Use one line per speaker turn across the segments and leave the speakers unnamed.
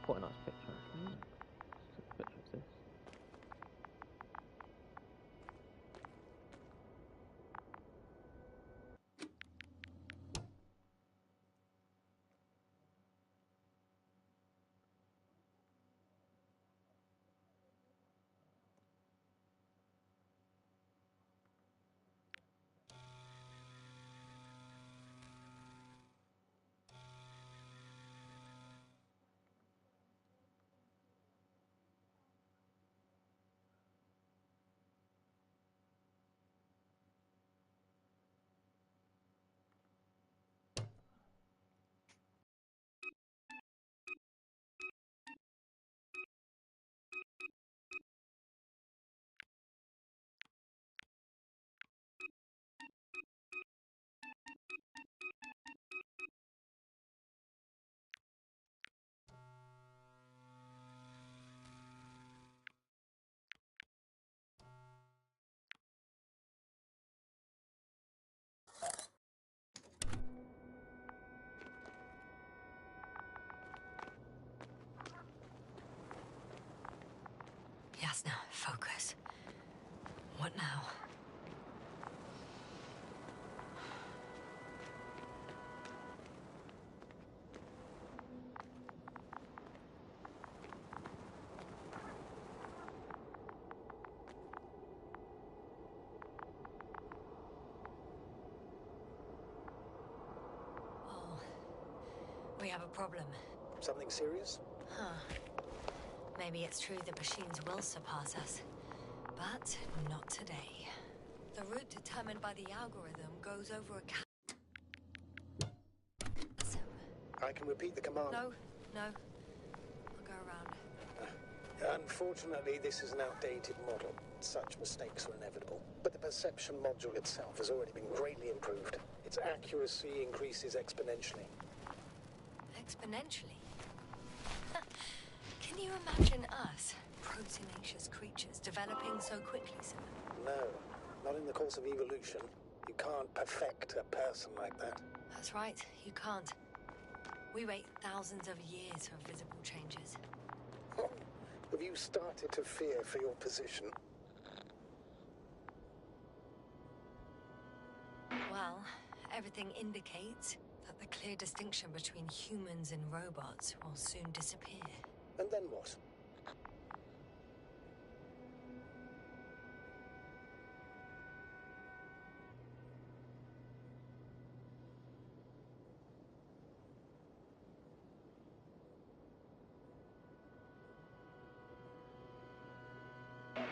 Quite a nice picture, actually. Just a picture of this.
Yasna, focus. What now? Oh, we have a problem.
Something serious?
Huh. Maybe it's true the machines will surpass us. But not today. The route determined by the algorithm goes over a chasm.
I can repeat the command.
No. I'll go around.
Unfortunately, this is an outdated model. Such mistakes are inevitable. But the perception module itself has already been greatly improved. Its accuracy increases exponentially.
Exponentially? Can you imagine us, proteinaceous creatures, developing so quickly, sir?
No, not in the course of evolution. You can't perfect a person like that.
That's right, you can't. We wait thousands of years for visible changes.
Oh, have you started to fear for your position?
Well, everything indicates that the clear distinction between humans and robots will soon disappear.
And then what?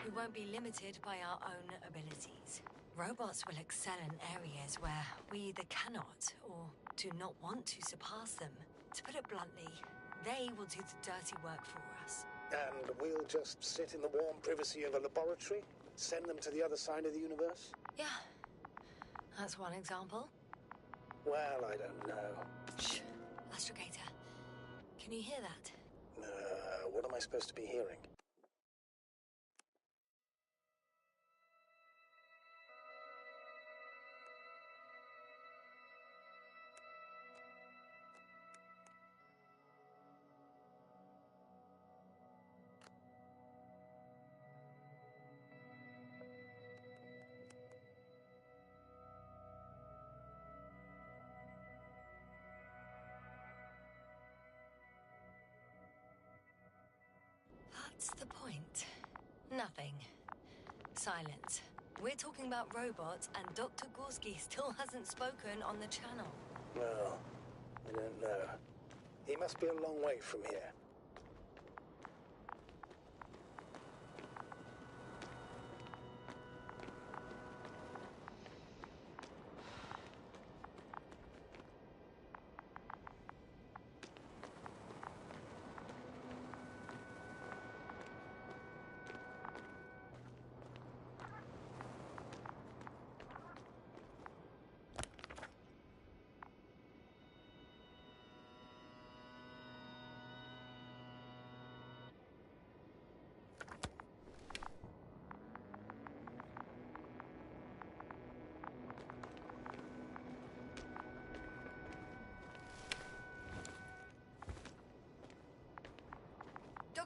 We won't be limited by our own abilities. Robots will excel in areas where we either cannot or do not want to surpass them. To put it bluntly, they will do the dirty work for us.
And we'll just sit in the warm privacy of a laboratory? Send them to the other side of the universe?
Yeah, that's one example.
Well, I don't know.
Shh, Astrogator. Can you hear that?
What am I supposed to be hearing?
That's the point. Nothing. Silence. We're talking about robots, and Dr. Gorski still hasn't spoken on the channel.
Well, I don't know. He must be a long way from here.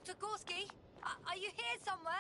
Dr. Gorski, are you here somewhere?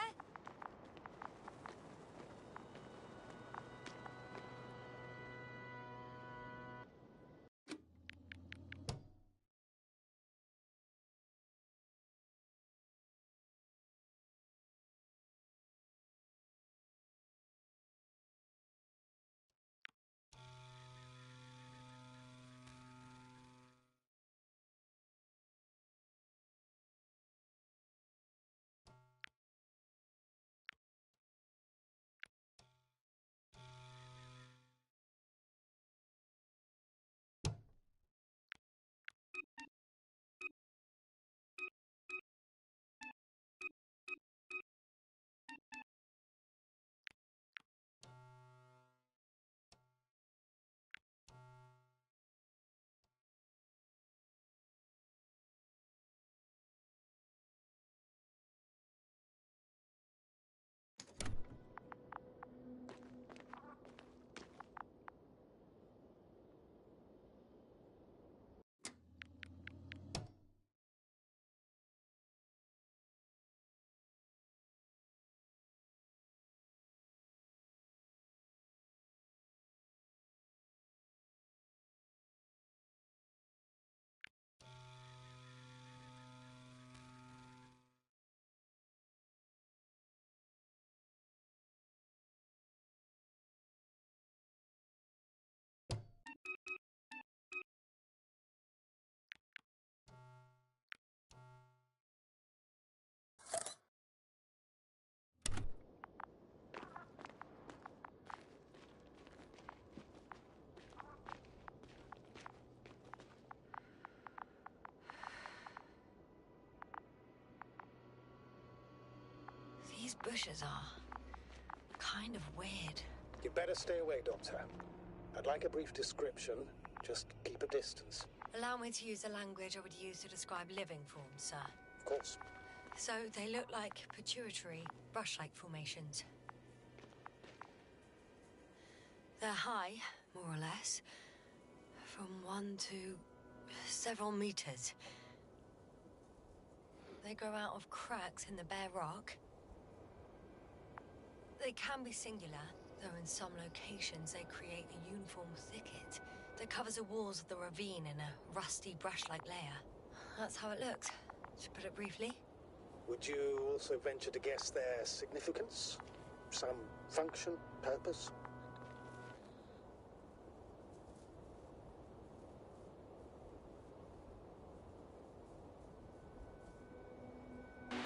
These bushes are kind of weird.
You'd better stay away, Doctor. I'd like a brief description. Just keep a distance.
Allow me to use the language I would use to describe living forms, sir.
Of course.
So they look like pituitary, brush-like formations. They're high, more or less, from 1 to several meters. They grow out of cracks in the bare rock. They can be singular, though in some locations they create a uniform thicket that covers the walls of the ravine in a rusty brush-like layer. That's how it looks, to put it briefly.
Would you also venture to guess their significance? Some function, purpose?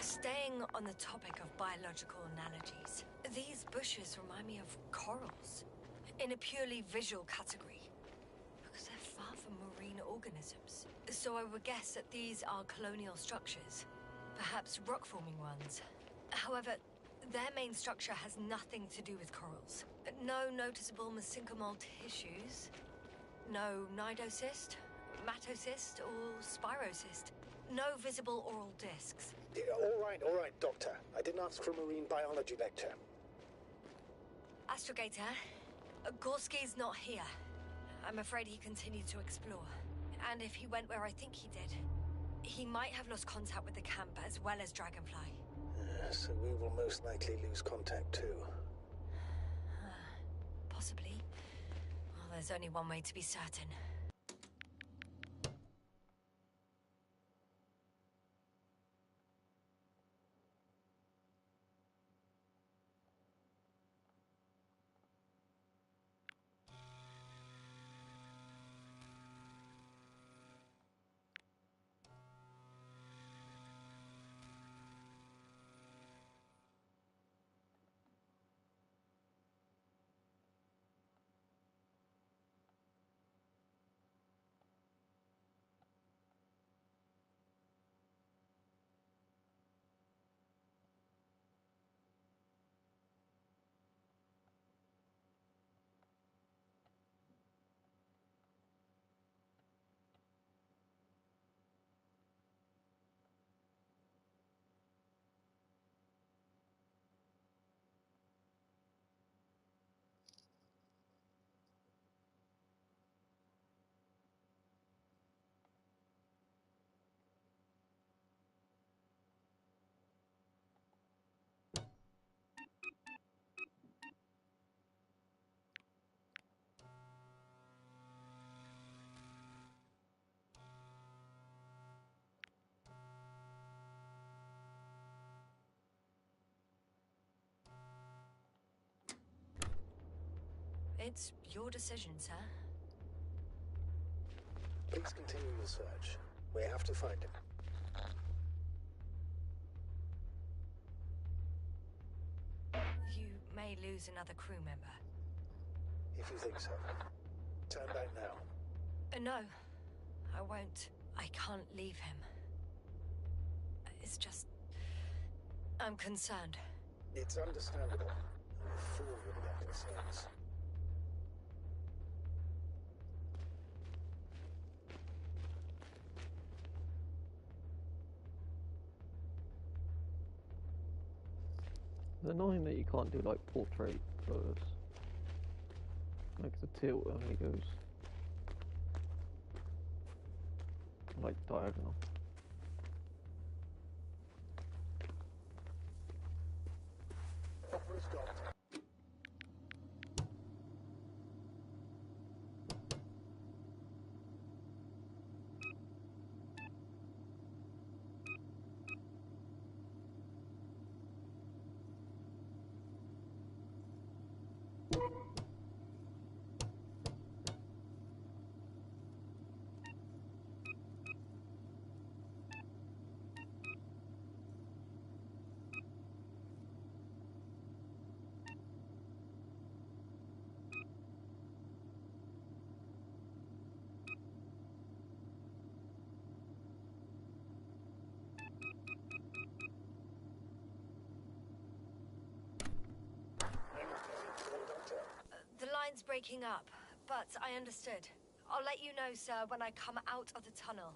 Staying on the topic of biological analogies, these bushes remind me of corals, in a purely visual category, because they're far from marine organisms. So I would guess that these are colonial structures, perhaps rock-forming ones. However, their main structure has nothing to do with corals. No noticeable mesenchymal tissues, no nidocyst, matocyst, or spirocyst. No visible oral discs.
Yeah, all right, Doctor. I didn't ask for a marine biology lecture.
Astrogator, Gorski's not here. I'm afraid he continued to explore. And if he went where I think he did, he might have lost contact with the camp as well as Dragonfly.
So we will most likely lose contact too.
Possibly. Well, there's only one way to be certain. It's your decision, sir.
Please continue your search. We have to find him.
You may lose another crew member.
If you think so. Turn back now.
No, I won't. I can't leave him. It's just... I'm concerned.
It's understandable. I'm a fool with my concerns.
It's annoying that you can't do like portrait photos. Makes a tilt when it goes like diagonal.
Opera's got.
The line's breaking up, but I understood. I'll let you know, sir, when I come out of the tunnel.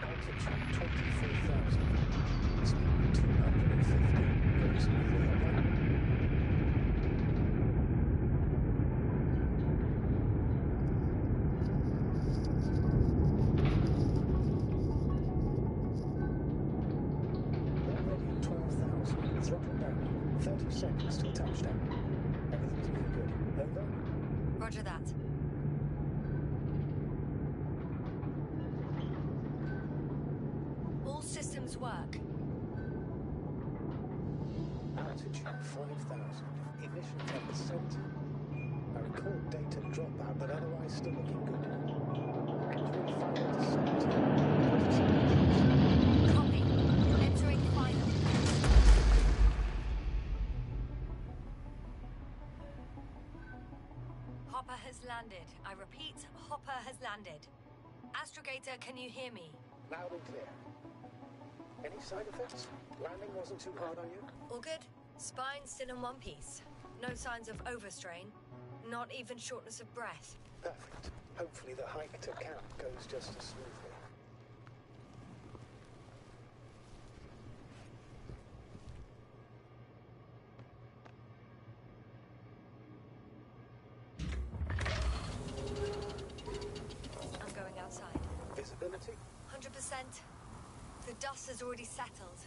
Altitude 24,000. Speed 250. Goes further. touchdown. Everything's looking good. Over?
Roger that. All systems work.
Altitude 5,000. Ignition 10%. I record data dropout, but otherwise still looking good. 25%.
Copy. Entering final. Hopper has landed. I repeat, Hopper has landed. Astrogator, can you hear me?
Loud and clear. Any side effects? Landing wasn't too hard on you?
All good. Spine still in one piece. No signs of overstrain. Not even shortness of breath.
Perfect. Hopefully the hike to camp goes just as smoothly.
I'm going outside.
Visibility?
100%. The dust has already settled.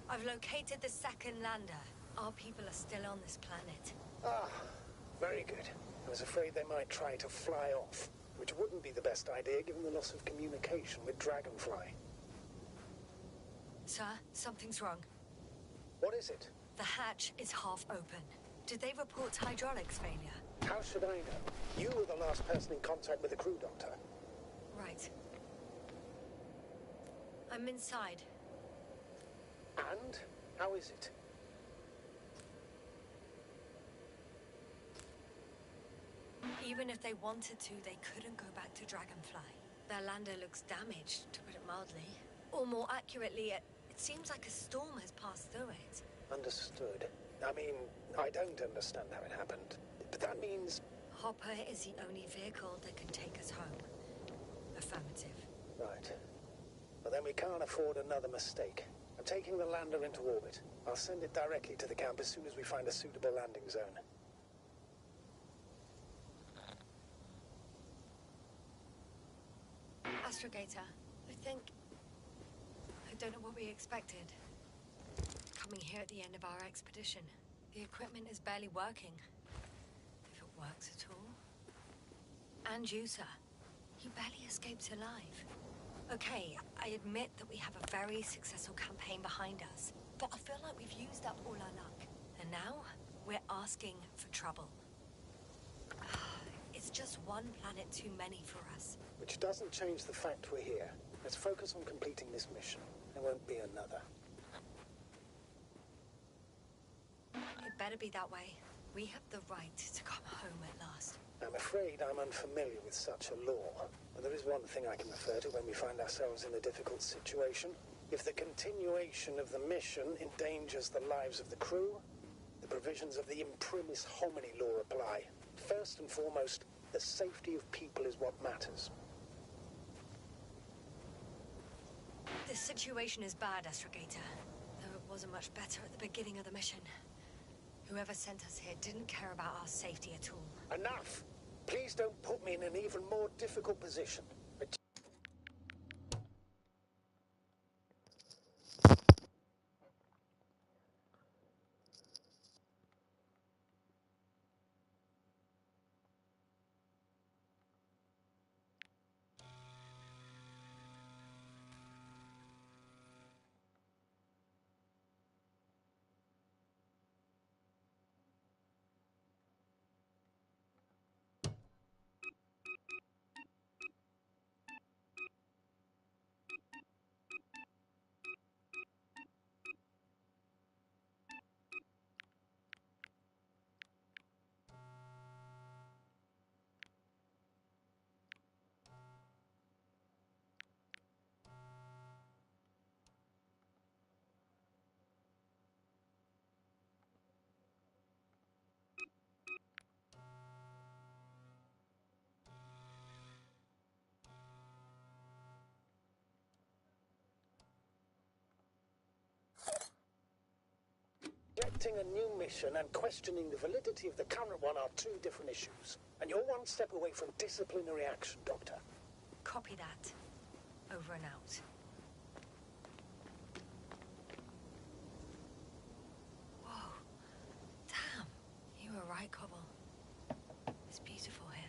I've located the second lander. Our people are still on this planet.
Ah, very good. I was afraid they might try to fly off, which wouldn't be the best idea given the loss of communication with Dragonfly.
Sir, something's wrong.
What is it?
The hatch is half open. Did they report hydraulics failure?
How should I know? You were the last person in contact with the crew doctor.
Right. I'm inside.
And? How is it?
Even if they wanted to, they couldn't go back to Dragonfly. Their lander looks damaged, to put it mildly. Or more accurately, it seems like a storm has passed through it.
Understood. I mean, I don't understand how it happened. But that means...
Hopper is the only vehicle that can take us home. Affirmative.
Right. Well, then we can't afford another mistake. I'm taking the lander into orbit. I'll send it directly to the camp as soon as we find a suitable landing zone.
Astrogator, I don't know what we expected. Coming here at the end of our expedition. The equipment is barely working. If it works at all. And you, sir. You barely escaped alive. Okay, I admit that we have a very successful campaign behind us, but I feel like we've used up all our luck. And now, we're asking for trouble. It's just one planet too many for us.
Which doesn't change the fact we're here. Let's focus on completing this mission. There won't be another.
It better be that way. We have the right to come home at last.
I'm afraid I'm unfamiliar with such a law. But there is one thing I can refer to when we find ourselves in a difficult situation. If the continuation of the mission endangers the lives of the crew, the provisions of the imprimis homini law apply. First and foremost, the safety of people is what matters.
This situation is bad, Astrogator. Though it wasn't much better at the beginning of the mission. Whoever sent us here didn't care about our safety at all.
Enough! Please don't put me in an even more difficult position. Starting a new mission and questioning the validity of the current one are two different issues. And you're one step away from disciplinary action, Doctor.
Copy that. Over and out. Whoa. Damn. You were right, Cobble. It's beautiful here.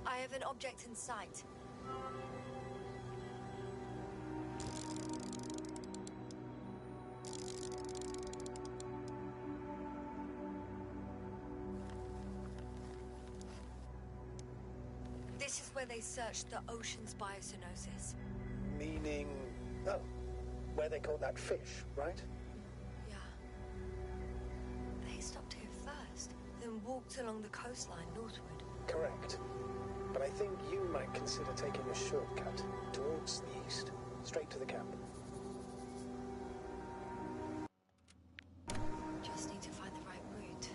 I have an object in sight. This is where they searched the ocean's biocenosis.
Meaning... oh, where they caught that fish, right?
Yeah. They stopped here first, then walked along the coastline northward.
Correct. But I think you might consider taking a shortcut towards the east, straight to the camp.
Just need to find the right route.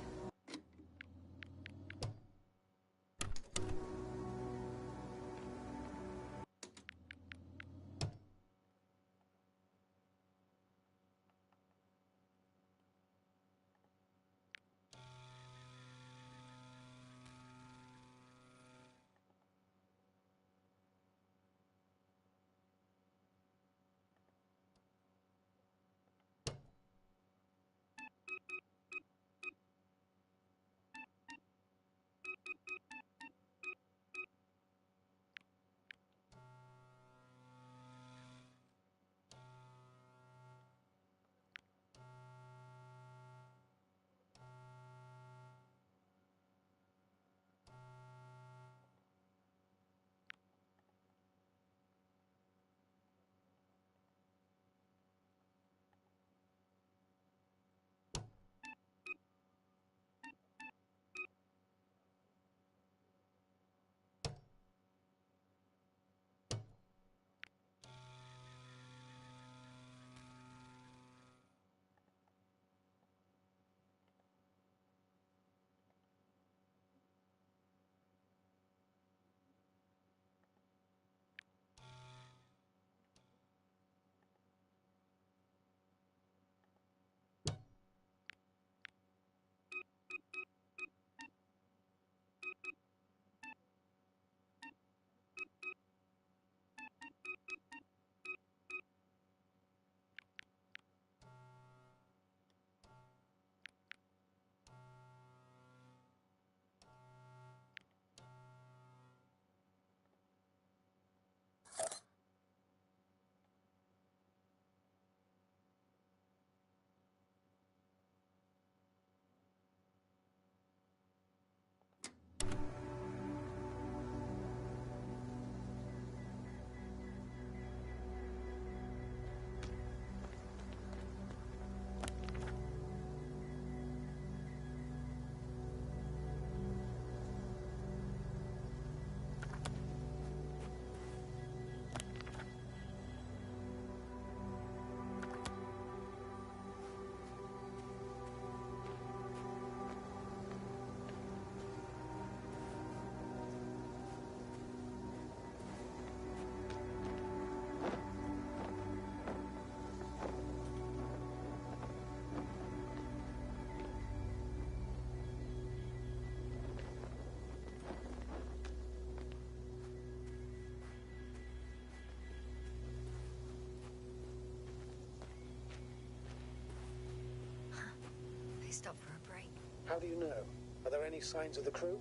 How do you know? Are there any signs of the crew?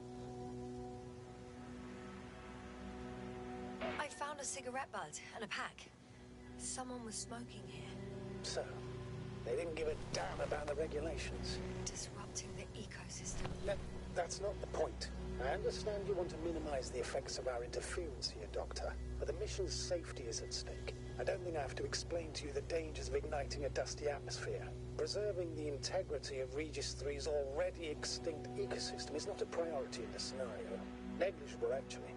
I found a cigarette butt and a pack. Someone was smoking here.
So, they didn't give a damn about the regulations.
Disrupting the ecosystem.
That's not the point. I understand you want to minimize the effects of our interference here, Doctor, but the mission's safety is at stake. I don't think I have to explain to you the dangers of igniting a dusty atmosphere. Preserving the integrity of Regis 3's already extinct ecosystem is not a priority in this scenario. Negligible, actually.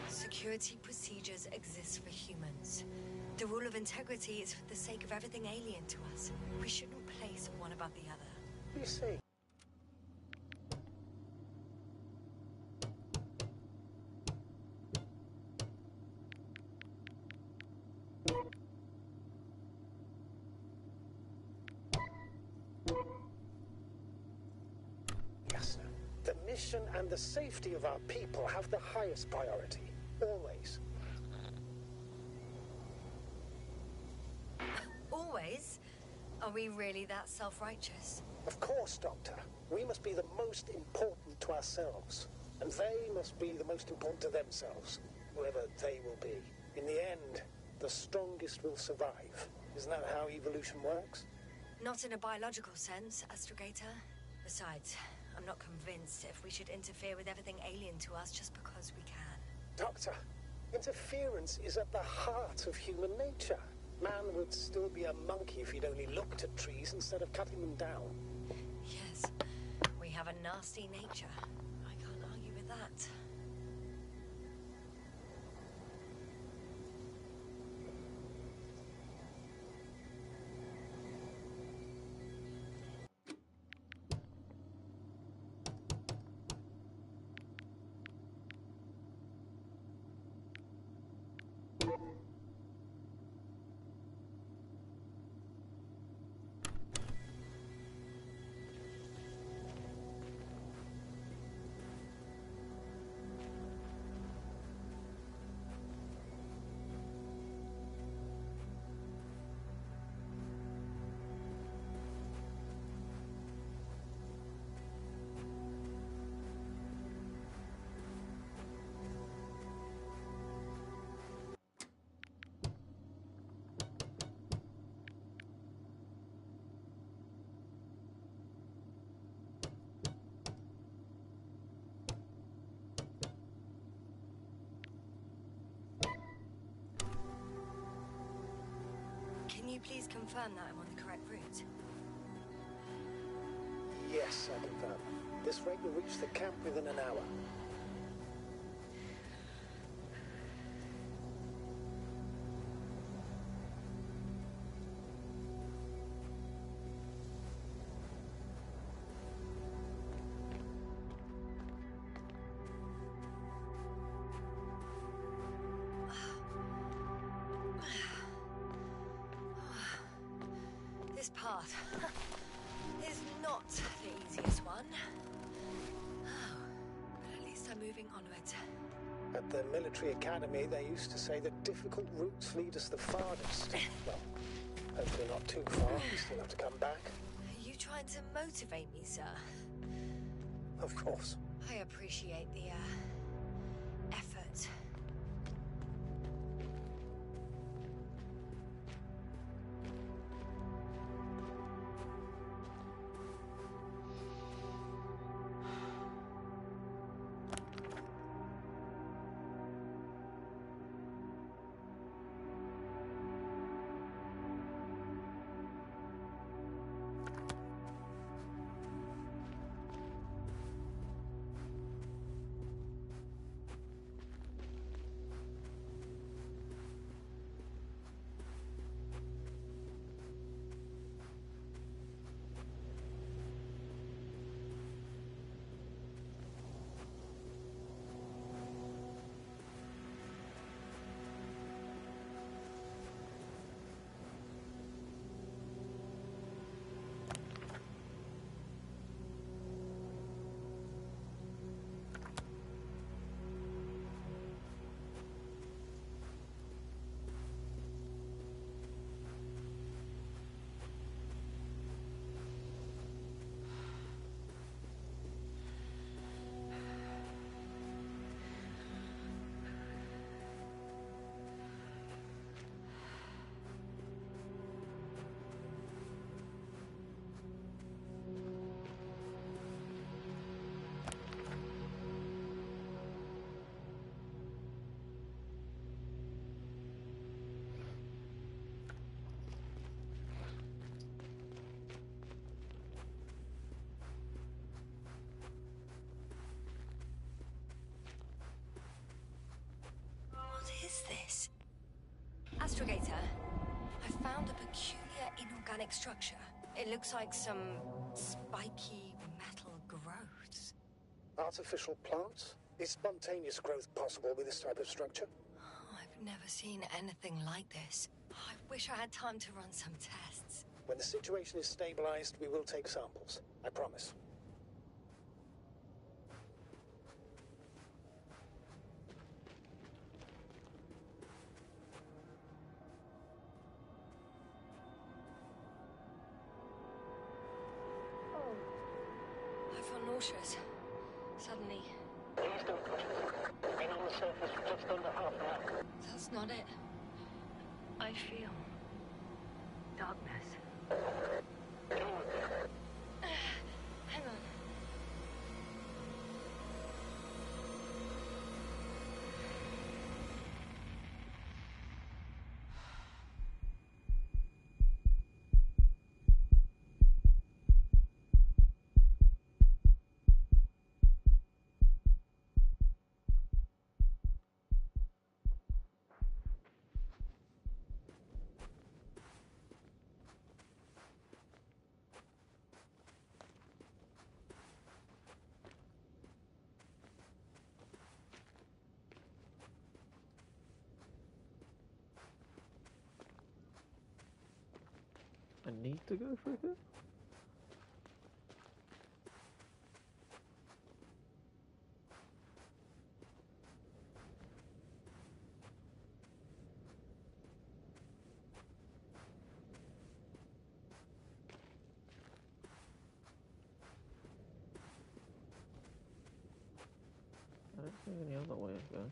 Security procedures exist for humans. The rule of integrity is for the sake of everything alien to us. We shouldn't place one above the other.
You see. Yes, sir. The mission and the safety of our people have the highest priority. Always.
Always? Are we really that self-righteous?
Of course, Doctor. We must be the most important to ourselves. And they must be the most important to themselves. Whoever they will be. In the end, the strongest will survive. Isn't that how evolution works?
Not in a biological sense, Astrogator. Besides, I'm not convinced if we should interfere with everything alien to us just because we can.
Doctor, interference is at the heart of human nature. Man would still be a monkey if he'd only looked at trees instead of cutting them down.
Yes, we have a nasty nature. I can't argue with that. Can you please confirm that I'm on the correct route?
Yes, I confirm. This rate will reach the camp within an hour.
This path is not the easiest one. Oh, but at least I'm moving onward.
At the military academy, they used to say that difficult routes lead us the farthest. Well, hopefully not too far. We still have to come back.
Are you trying to motivate me, sir?
Of course.
I appreciate the, effort. peculiar inorganic structure. It looks like some spiky metal growths.
Artificial plants? Is spontaneous growth possible with this type of structure?
Oh, I've never seen anything like this. I wish I had time to run some tests.
When the situation is stabilized, we will take samples. I promise.
I feel nauseous. Suddenly.
Please don't push it. Been on the surface for just under half an hour.
That's not it. I feel darkness. Hang on.
I need to go through here? I don't see any other way of going.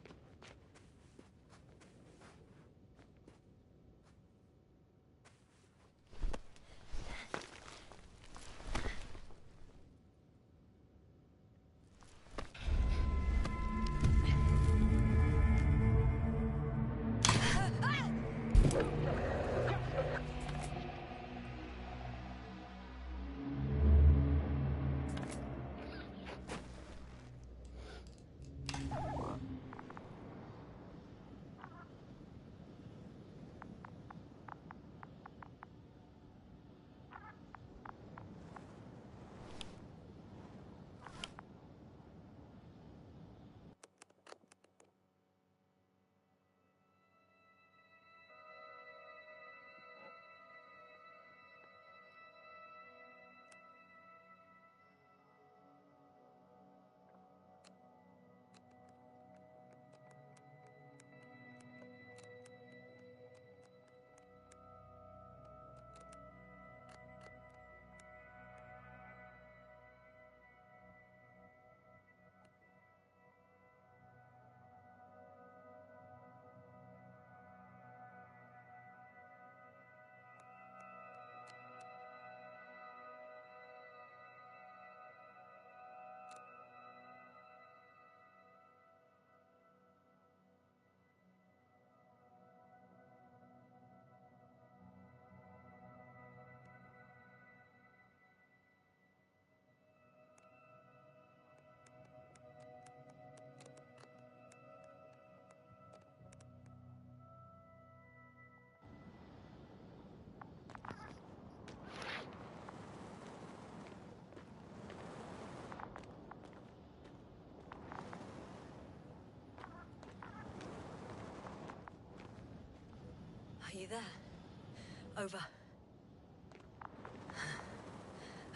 Are you there? Over.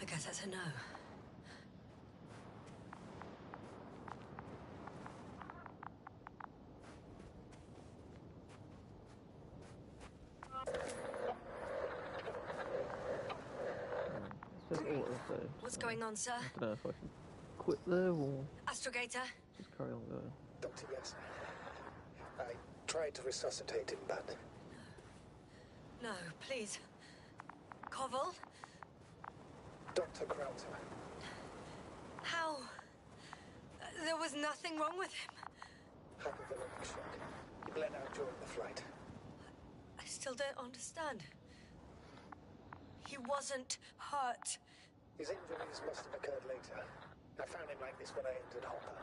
I guess that's a no.
It says autosave.
What's
so
going on, sir?
I don't know if I should quit there or
Astrogator?
just carry on going.
Doctor, yes. I tried to resuscitate him, but...
No, please. Koval?
Dr. Krauser.
How? There was nothing wrong with him.
Hypovolemic shock. He bled out during the flight.
I still don't understand. He wasn't hurt.
His injuries must have occurred later. I found him like this when I entered Hopper.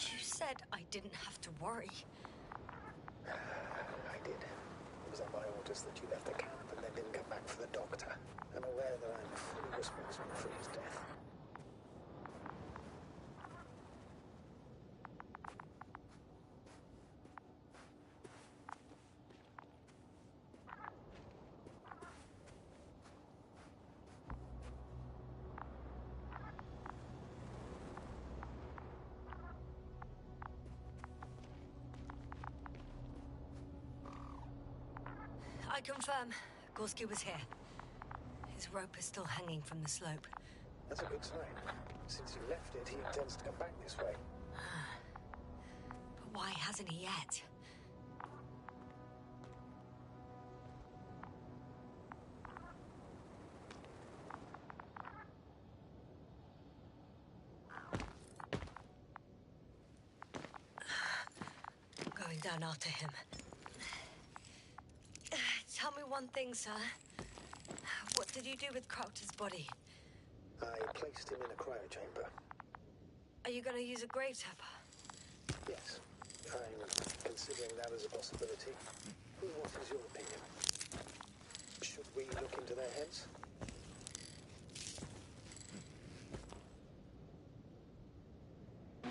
You said I didn't have to worry.
I did. was on my orders that you left the camp and then didn't come back for the doctor. I'm aware that I'm fully responsible for his death.
I confirm. Gorski was here. His rope is still hanging from the slope.
That's a good sign. Since he left it, he intends to come back this way.
But why hasn't he yet? I'm going down after him. Tell me one thing, sir. What did you do with Crowter's body?
I placed him in a cryochamber.
Are you going to use a grave tupper?
Yes, I'm considering that as a possibility. What is your opinion? Should we look into their heads?
I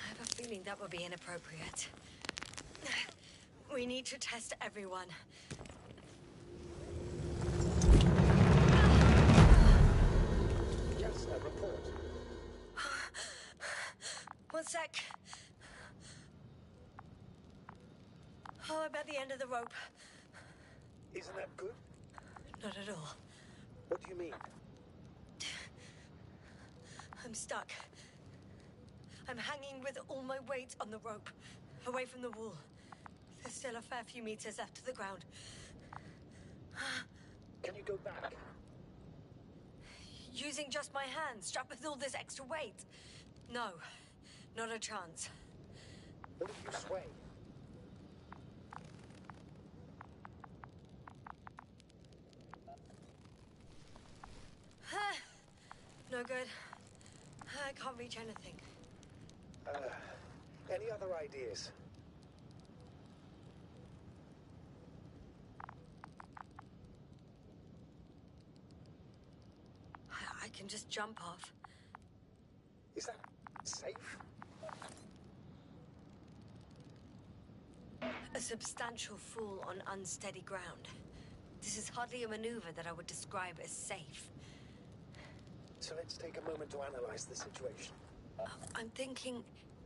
have a feeling that would be inappropriate. We need to test everyone.
Yes, a report.
One sec. Oh, I'm at the end of the rope.
Isn't that good?
Not at all.
What do you mean?
I'm stuck. I'm hanging with all my weight on the rope, away from the wall. There's still a fair few meters left to the ground.
Can you go back?
Using just my hands, strapped with all this extra weight? No, not a chance.
What if you sway?
No good. I can't reach anything.
Any other ideas?
I can just jump off.
Is that safe?
A substantial fall on unsteady ground. This is hardly a maneuver that I would describe as safe.
So let's take a moment to analyze the situation.
I'm thinking,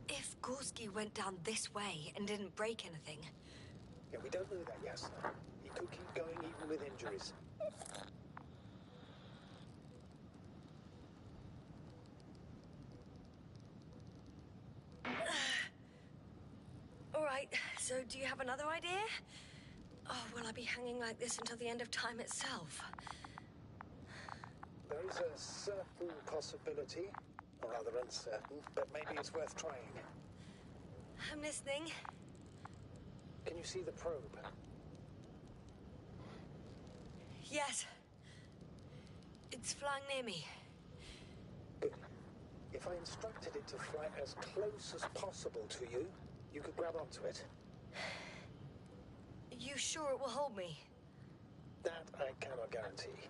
if Gorski went down this way and didn't break anything...
Yeah, we don't know that yet, sir. He could keep going even with injuries.
All right, so do you have another idea? Oh, will I be hanging like this until the end of time itself?
There is a certain possibility, or rather uncertain, but maybe it's worth trying.
I'm listening.
Can you see the probe?
Yes. It's flying near me.
Good. If I instructed it to fly as close as possible to you, you could grab onto it.
You sure it will hold me?
That I cannot guarantee.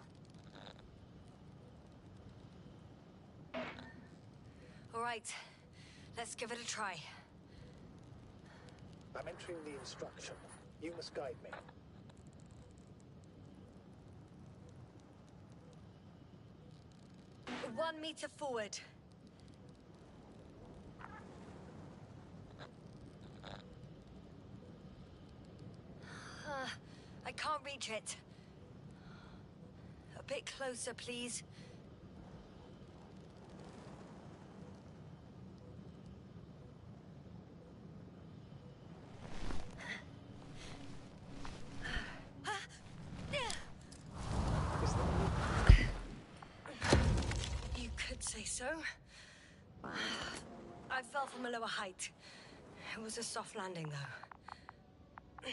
All right, let's give it a try.
I'm entering the instruction. You must guide me.
1 meter forward. I can't reach it. A bit closer, please. You could say so. I fell from a lower height. It was a soft landing, though.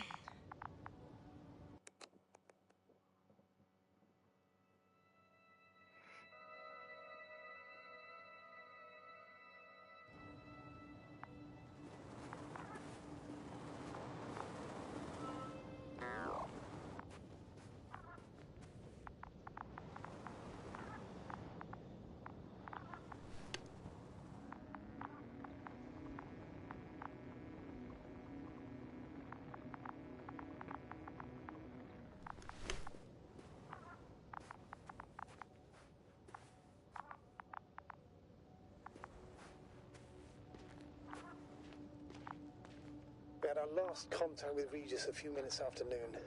had our last contact with Regis a few minutes after noon.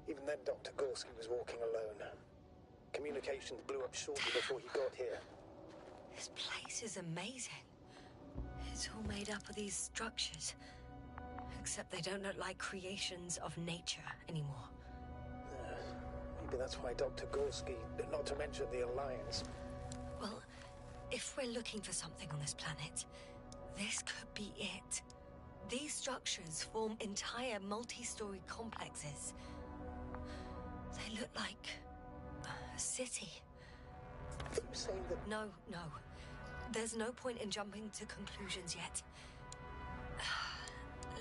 Even then, Dr. Gorski was walking alone. Communications blew up shortly before he got here.
This place is amazing. It's all made up of these structures. Except they don't look like creations of nature anymore.
Maybe that's why Dr. Gorski, not to mention the Alliance...
Well, if we're looking for something on this planet, this could be it. These structures form entire multi-story complexes. They look like a city.
Are you saying that...
No. There's no point in jumping to conclusions yet.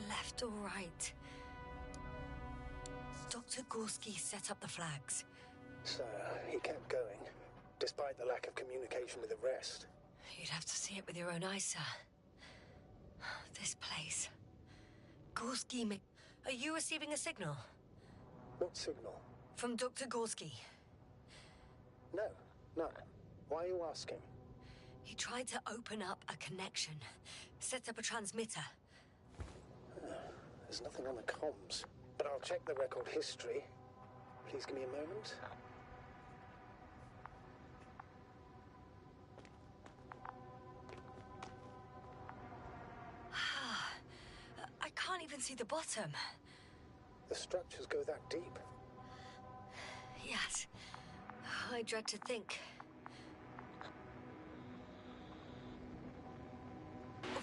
Left or right? Dr. Gorski set up the flags.
So, he kept going, despite the lack of communication with the rest.
You'd have to see it with your own eyes, sir. This place. Gorski Are you receiving a signal?
What signal?
From Dr. Gorski.
No, none. Why are you asking?
He tried to open up a connection, set up a transmitter.
There's nothing on the comms, but I'll check the record history. Please give me a moment.
I can't even see the bottom.
The structures go that deep.
Yes. I dread to think.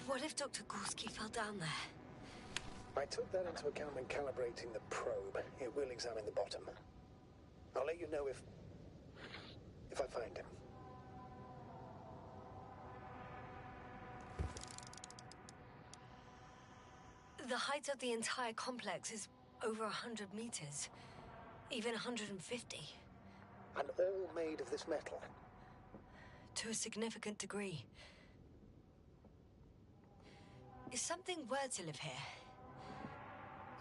What if Dr. Gorski fell down there?
I took that into account when calibrating the probe. It will examine the bottom. I'll let you know if I find him.
The height of the entire complex is over 100 meters. Even 150.
And all made of this metal?
To a significant degree. If something were to live here...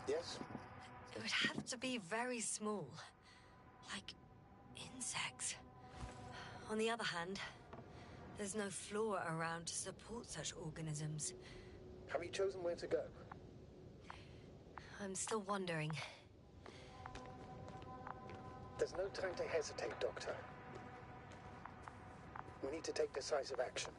Yes?
It would have to be very small. Like insects. On the other hand, there's no flora around to support such organisms.
Have you chosen where to go?
I'm still wondering.
There's no time to hesitate, Doctor. We need to take decisive action.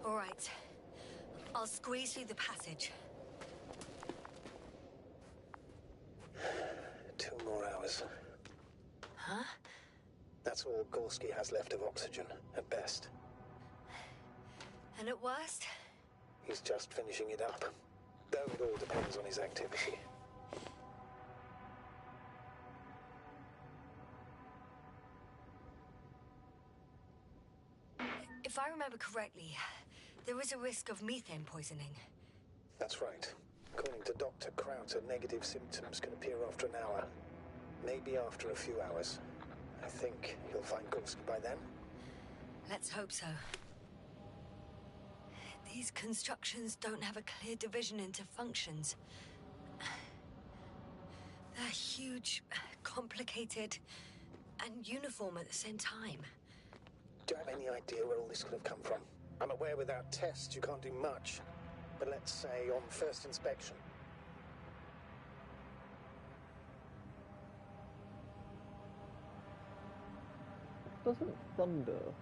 All right. I'll squeeze through the passage.
2 more hours.
Huh?
That's all Gorski has left of oxygen, at best.
And at worst?
He's just finishing it up. Though it all depends on his activity.
If I remember correctly, there is a risk of methane poisoning.
That's right. According to Dr. Krauter, negative symptoms can appear after an hour. Maybe after a few hours. I think you'll find Gorski by then.
Let's hope so. These constructions don't have a clear division into functions. They're huge, complicated, and uniform at the same time.
Do you have any idea where all this could have come from? I'm aware without tests you can't do much. But let's say on first inspection.
Doesn't thunder,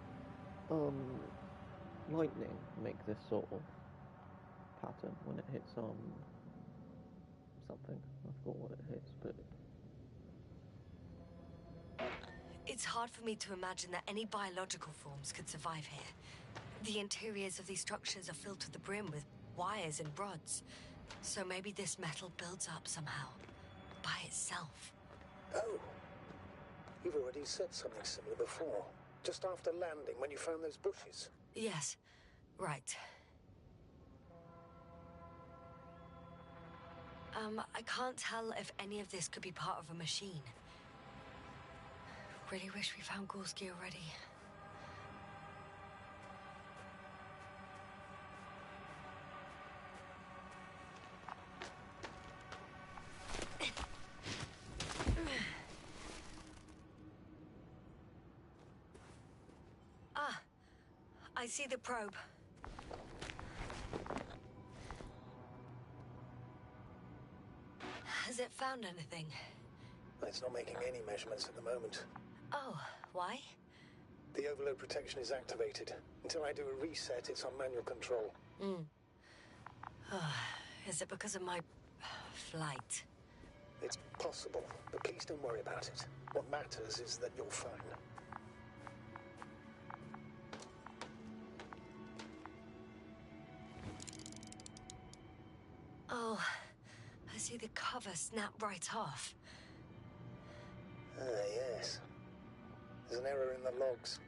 lightning make this sort of pattern when it hits, something? I forgot what it hits, but...
It's hard for me to imagine that any biological forms could survive here. The interiors of these structures are filled to the brim with wires and rods. So maybe this metal builds up somehow, by itself.
Oh. You've already said something similar before. Just after landing, when you found those bushes.
Yes, right. I can't tell if any of this could be part of a machine. Really wish we found Gorski already. Ah, I see the probe. Has it found anything?
It's not making any measurements at the moment.
Oh, why?
The overload protection is activated. Until I do a reset, it's on manual control.
Is it because of my flight?
It's possible, but please don't worry about it. What matters is that you're fine.
Oh, I see the cover snap right off.
Ah, yes. There's an error in the logs.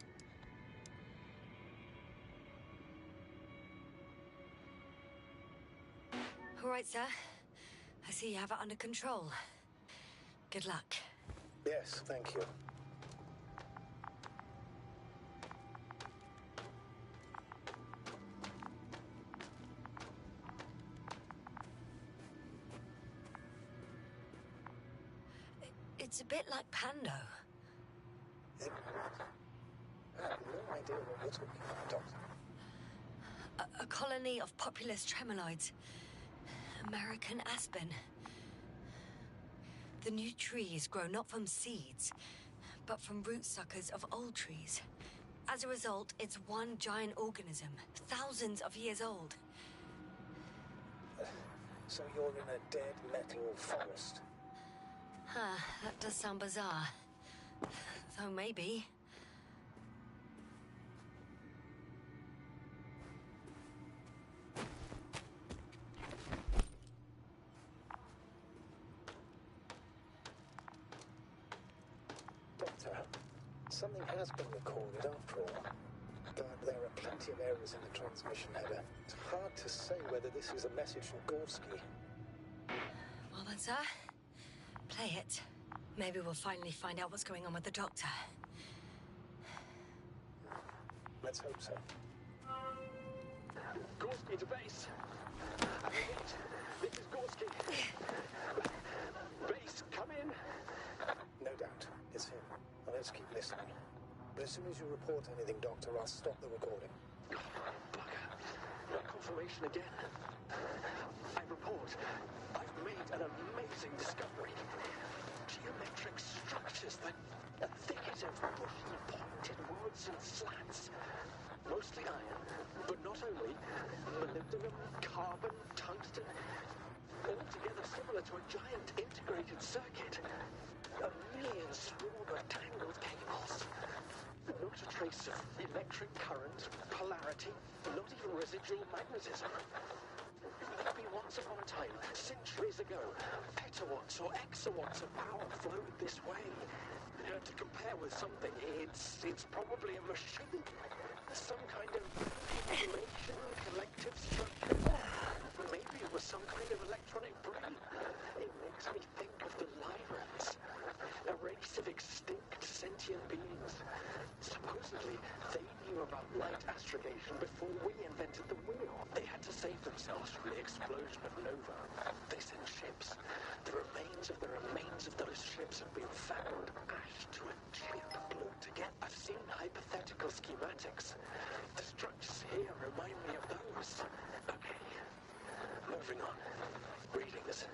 All right, sir. I see you have it under control. Good luck.
Yes, thank you.
It's a bit like Pando.
I have no idea what you're talking about, Doctor.
A colony of populous tremoloids. American aspen. The new trees grow not from seeds, but from root suckers of old trees. As a result, it's one giant organism, thousands of years old.
So you're in a dead metal forest?
Huh, that does sound bizarre. Though maybe.
Doctor, something has been recorded after all. But there are plenty of errors in the transmission header. It's hard to say whether this is a message from Gorski.
Well then, sir, play it. Maybe we'll finally find out what's going on with the doctor.
Let's hope so.
Gorski to base. I repeat, this is Gorski. Base, come in.
No doubt. It's him. Now let's keep listening. But as soon as you report anything, Doctor, I'll stop the recording.
Bugger. Confirmation again. I report. I've made an amazing discovery. Geometric structures that are thicket of bushy pointed woods and slats. Mostly iron, but not only. Molybdenum, carbon, tungsten. Altogether similar to a giant integrated circuit. A million small rectangled cables. Not a trace of electric current, polarity, not even residual magnetism. Maybe once upon a time, centuries ago, petawatts or exawatts of power flowed this way. To compare with something, it's probably a machine. Some kind of information collective structure. Maybe it was some kind of electronic brain. It makes me think of the Lyrans, a race of extinct sentient beings. Supposedly, they knew about light astrogation before we invented the wheel. They had to save themselves from the explosion of Nova. They sent ships. The remains of those ships have been found ashed to a chip glued together. I've seen hypothetical schematics. The structures here remind me of those. Okay, moving on. Readings.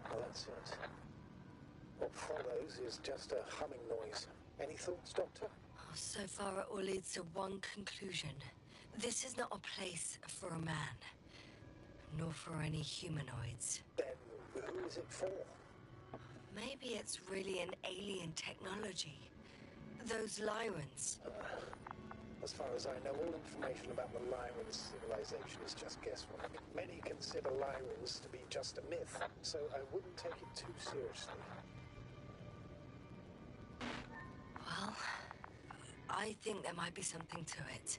Well, that's it. What follows is just a humming noise. Any thoughts, Doctor?
Oh, so far it all leads to one conclusion. This is not a place for a man. Nor for any humanoids.
Then who is it for?
Maybe it's really an alien technology. Those Lyrans.
As far as I know, all information about the Lyran civilization is just guesswork. Many consider Lyrans to be just a myth, so I wouldn't take it too seriously.
Well, I think there might be something to it.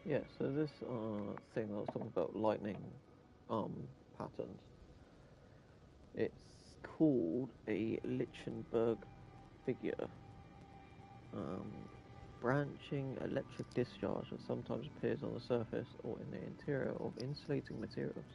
Yeah, so this thing that I was talking about, lightning um patterns, it's called a Lichtenberg figure. Um, branching electric discharge that sometimes appears on the surface or in the interior of insulating materials.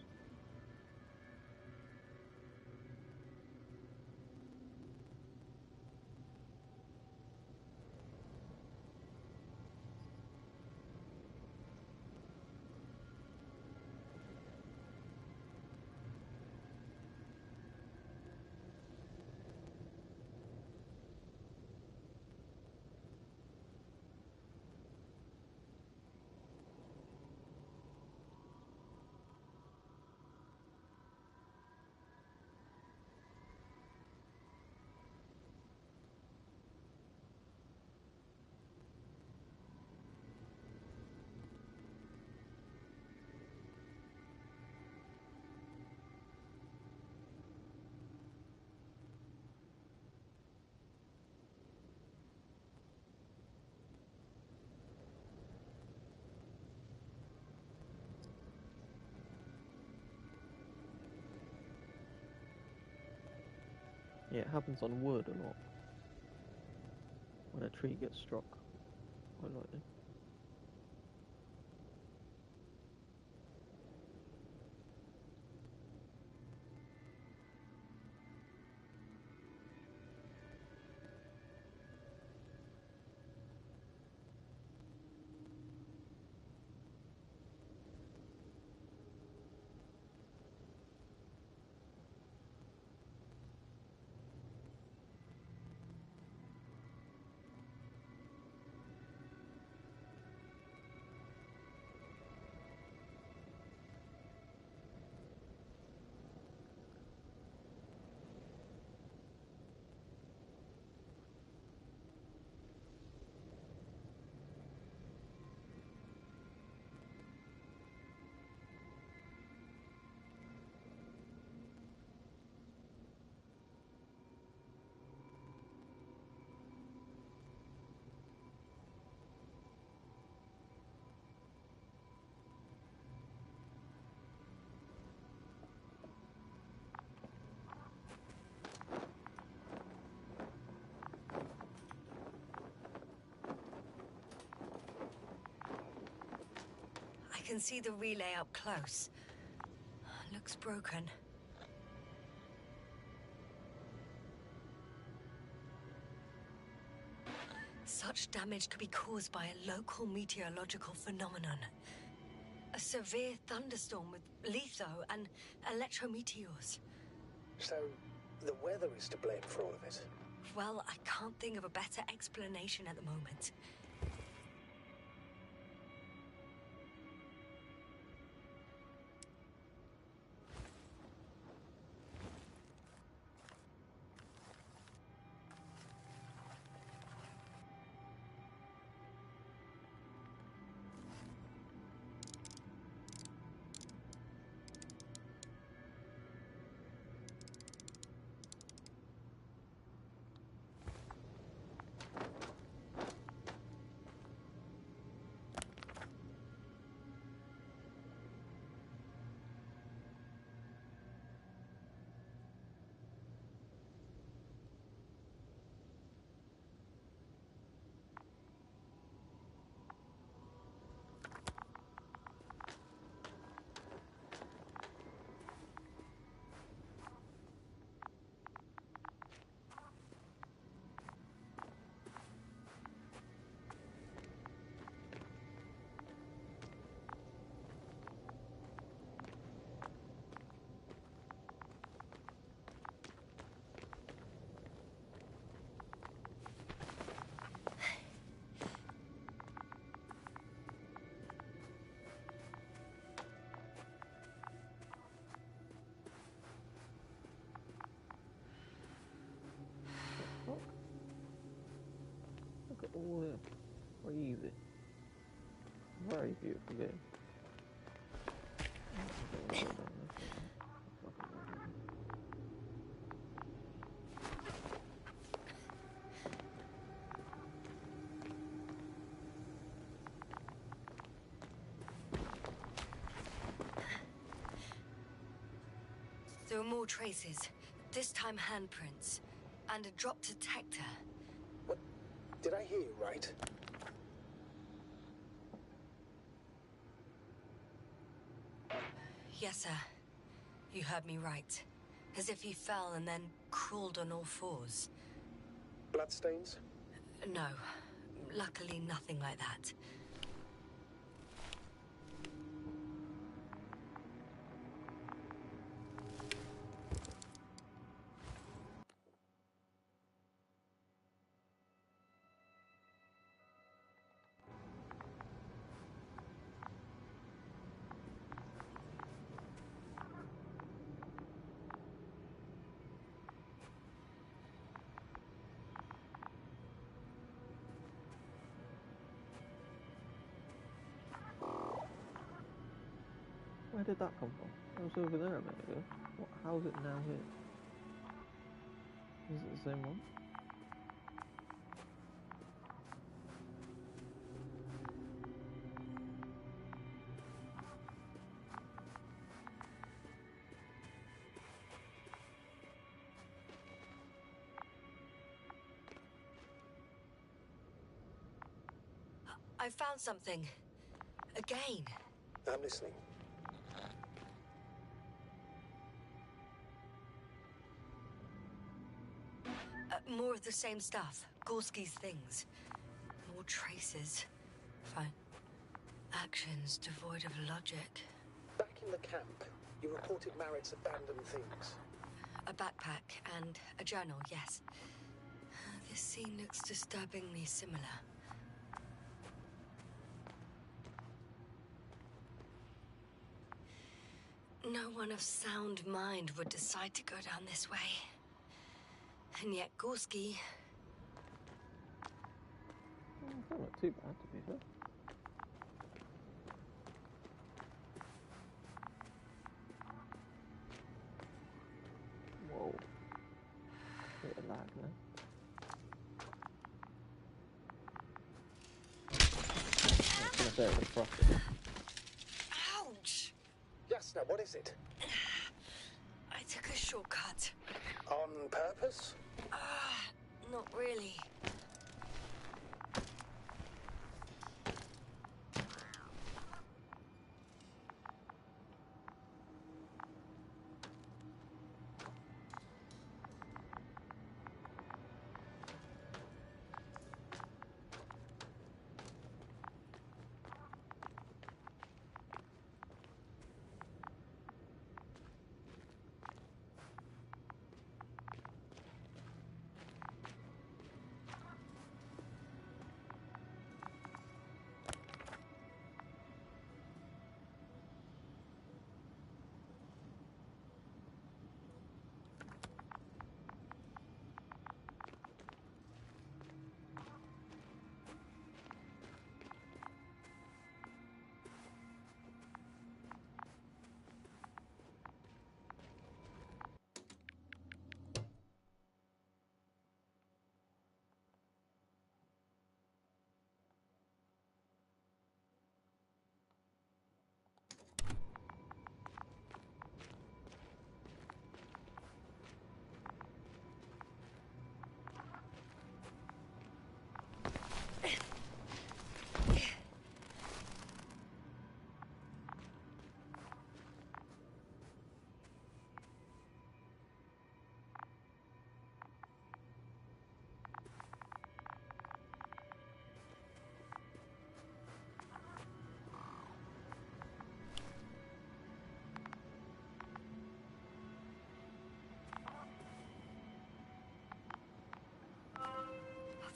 Yeah, it happens on wood a lot when a tree gets struck by lightning.
I can see the relay up close. Looks broken. Such damage could be caused by a local meteorological phenomenon. A severe thunderstorm with litho and electrometeors.
So, the weather is to blame for all of it.
Well, I can't think of a better explanation at the moment.
Fuck. Look at all this. Crazy. Very beautiful game.
There are more traces. This time handprints. And a drop detector.
What? Did I hear you right?
Yes, sir. You heard me right. As if he fell and then crawled on all fours.
Bloodstains?
No. Luckily, nothing like that.
Where did that come from? That was over there a minute ago. What? How's it now here? Is it the same one?
I found something. Again.
I'm listening.
More of the same stuff. Gorski's things. More traces. Fine. Actions devoid of logic.
Back in the camp, you reported Marrett's abandoned things.
A backpack and a journal, yes. This scene looks disturbingly similar. No one of sound mind would decide to go down this way. And yet Gorski...
It's not too bad, to be fair. Whoa. Bit of lag now. I was gonna say it was frustrating.
Ouch!
Yasna, what is it?
I took a shortcut.
On purpose?
Not really.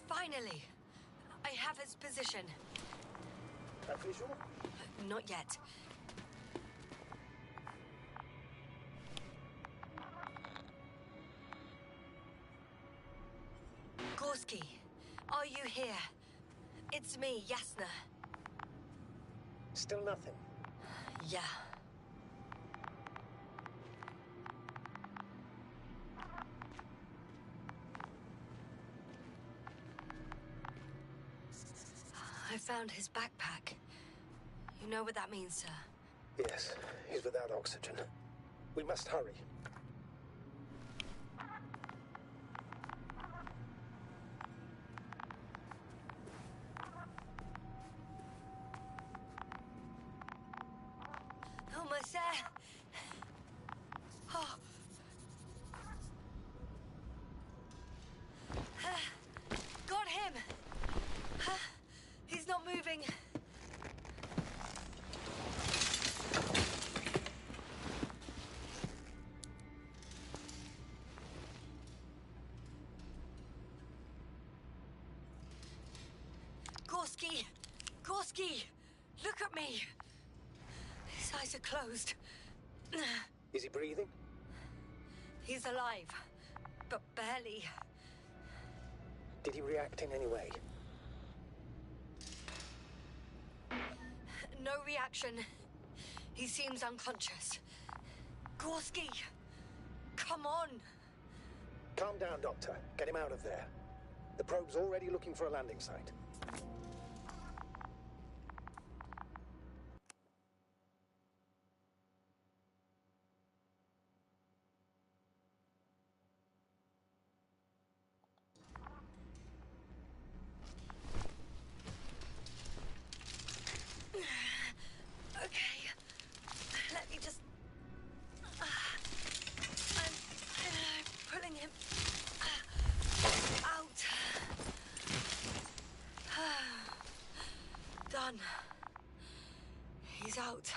Finally! I have its position.
A visual?
Not yet. Gorski, are you here? It's me, Yasna.
Still nothing.
Yeah. I found his backpack. You know what that means, sir?
Yes, he's without oxygen. We must hurry.
Almost there. Oh. Got him. He's not moving. Gorski, look at me. His eyes are closed.
Is he breathing?
He's alive, but barely.
Did he react in any way?
No reaction. He seems unconscious. Gorski, come on.
Calm down, Doctor. Get him out of there. The probe's already looking for a landing site.
Okay, let me just... I'm pulling him out. Done. He's out.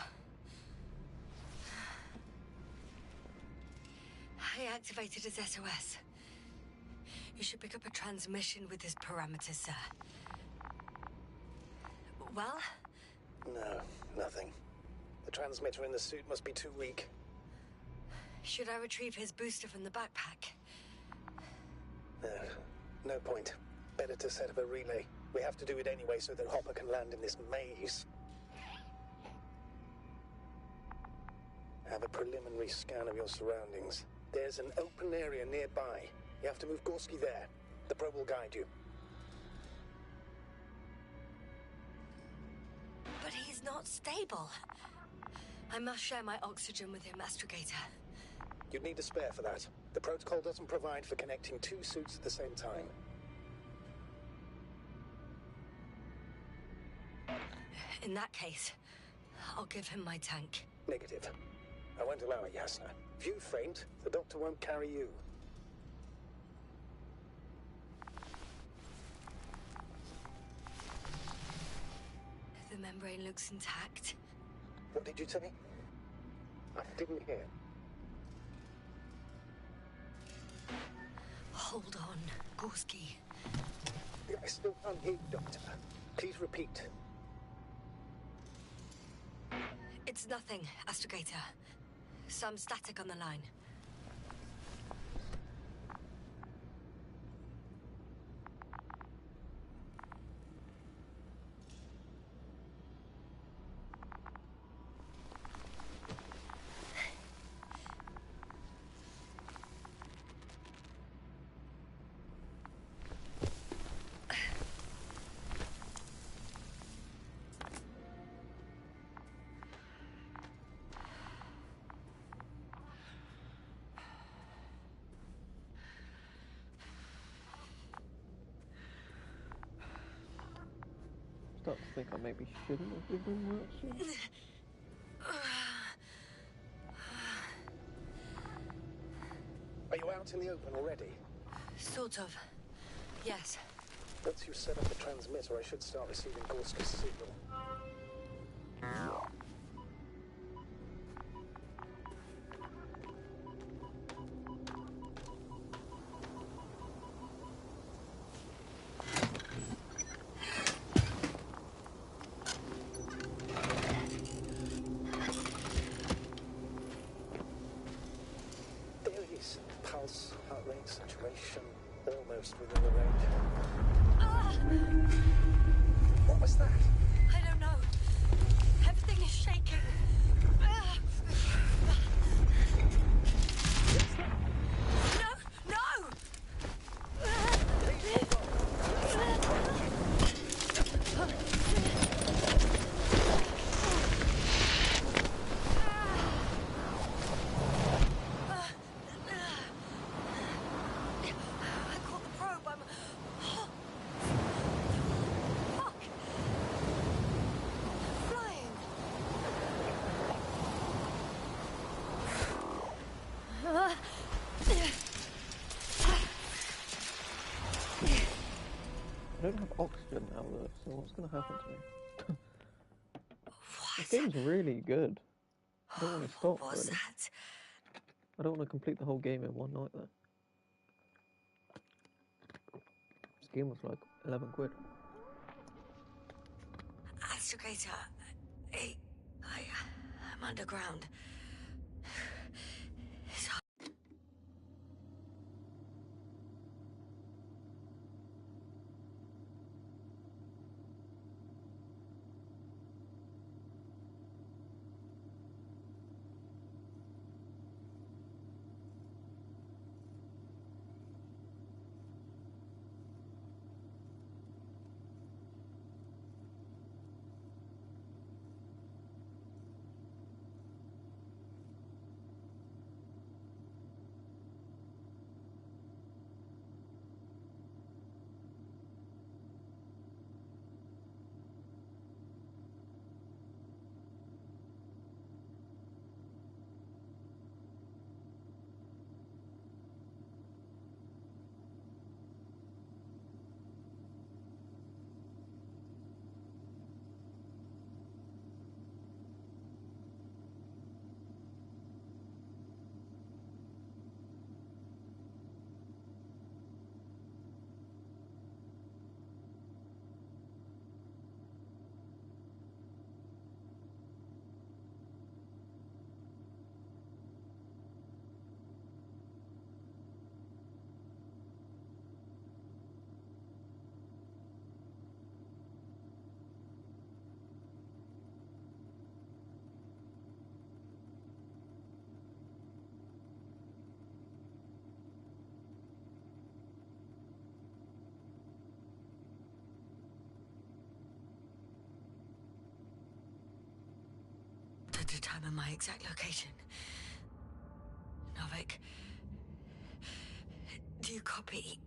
I activated his SOS. You should pick up a transmission with his parameters, sir. Well?
No, nothing. The transmitter in the suit must be too weak.
Should I retrieve his booster from the backpack?
No point. Better to set up a relay. We have to do it anyway so that Hopper can land in this maze. Have a preliminary scan of your surroundings. There's an open area nearby. You have to move Gorski there. The probe will guide you.
But he's not stable. I must share my oxygen with him, Astrogator.
You'd need a spare for that. The protocol doesn't provide for connecting two suits at the same time.
In that case, I'll give him my tank.
Negative. I won't allow it, Yasna. If you faint, the doctor won't carry you.
The membrane looks intact.
What did you say? I didn't hear.
Hold on, Gorski.
I still can't hear you, Doctor. Please repeat.
It's nothing, Astrogator. Some static on the line.
Start to think I maybe shouldn't have given him that shit.
Are you out in the open already?
Sort of. Yes.
Once you set up the transmitter, I should start receiving Gorski's signal. There it is. Pulse, heart rate, saturation, almost within the range. What was that?
I don't know. Everything is shaking. No! No! I caught the probe. I'm... Fuck! Flying!
I don't have oxygen now though, so what's gonna happen to me? This
What?
game's really good. I don't want to stop,
What was
really.
that?
I don't want to complete the whole game in one night though. This game was like 11 quid.
Astrogator. I'm underground. It's hard. To determine my exact location. Novik, do you copy?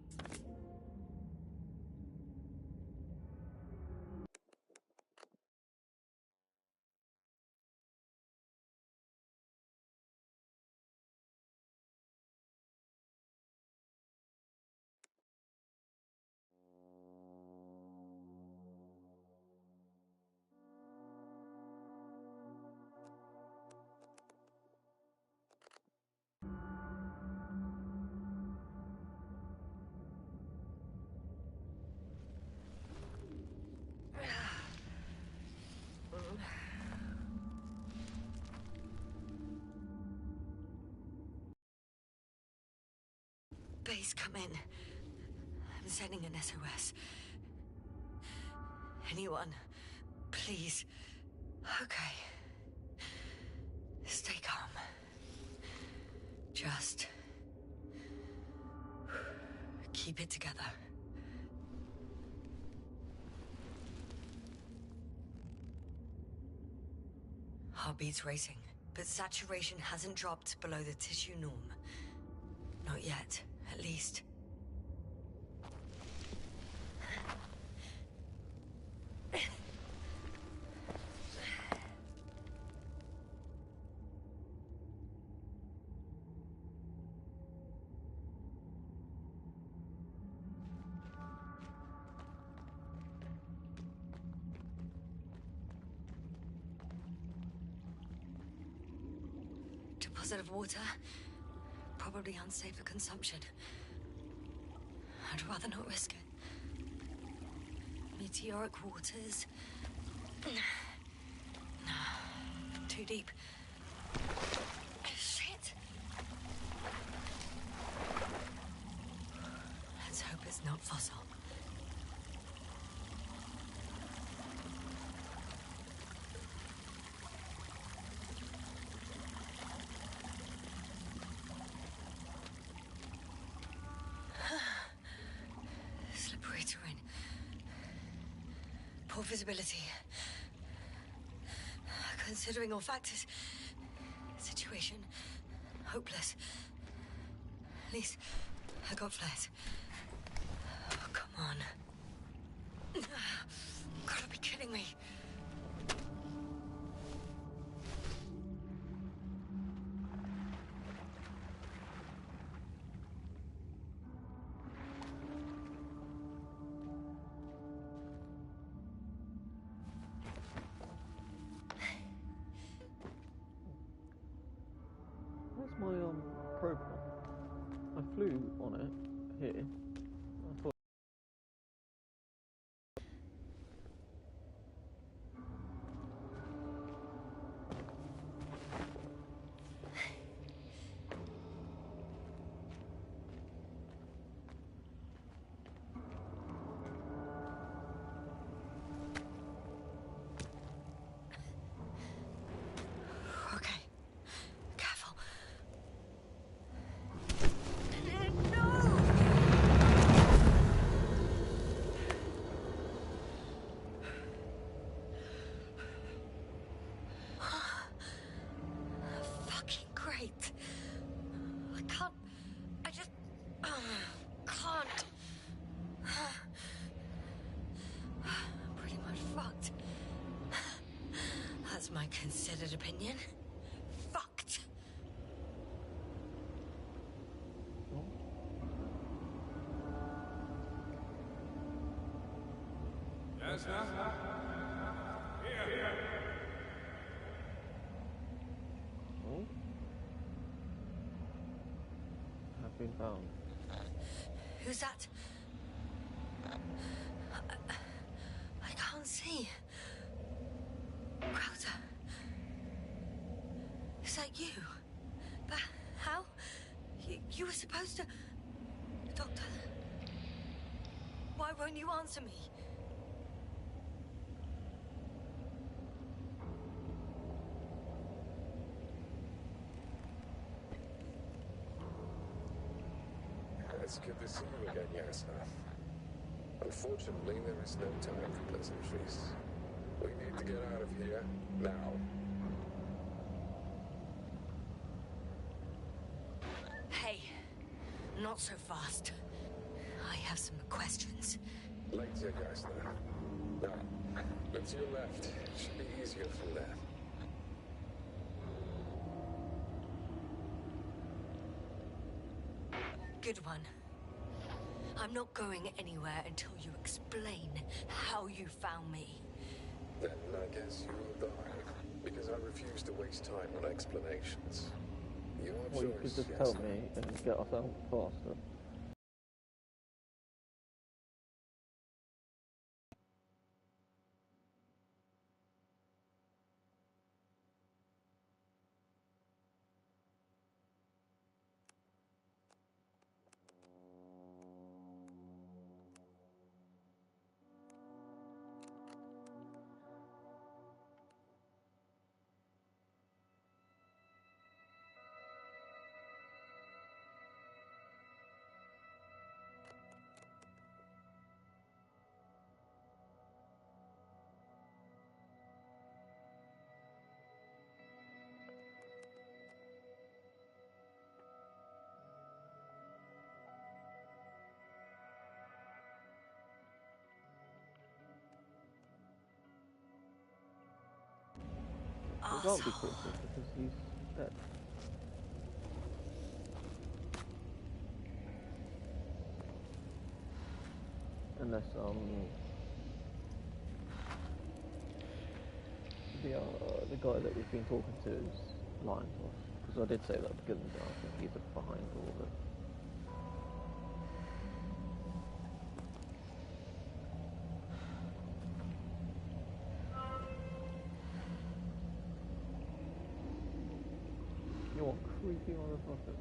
Base, come in. I'm sending an SOS. Anyone, please. Okay. Stay calm. Just keep it together. Heartbeat's racing, but saturation hasn't dropped below the tissue norm. Not yet, at least. Deposit of water, probably unsafe for consumption. I'd rather not risk it. Meteoric waters. Too deep. Shit. Let's hope it's not fossil. Slippery terrain. Poor visibility. Considering all factors, situation hopeless. At least I got flares. Oh, come on. Gotta be kidding me. a considered opinion. Fucked.
Oh.
Yes, sir. Here.
Oh. Have been found.
Who's that? I can't see. Crowder. Is that you? But how? You were supposed to... Doctor? Why won't you answer me?
It's good to see you again, Yasna. Unfortunately, there is no time for pleasantries. We need to get out of here, now.
Hey, not so fast. I have some questions.
Later, Yasna. Now, look to your left. It should be easier from there.
Good one. I'm not going anywhere until you explain how you found me.
Then I guess you will die. Because I refuse to waste time on explanations. Your
Well, you
choice,
could just tell
Yasna.
me and get us out faster. It won't be
Arsehole.
quicker because he's dead. Unless the guy that we've been talking to is lying to us. Because I did say that at the beginning, that I think he's behind all of it. You want creepy motherfucker.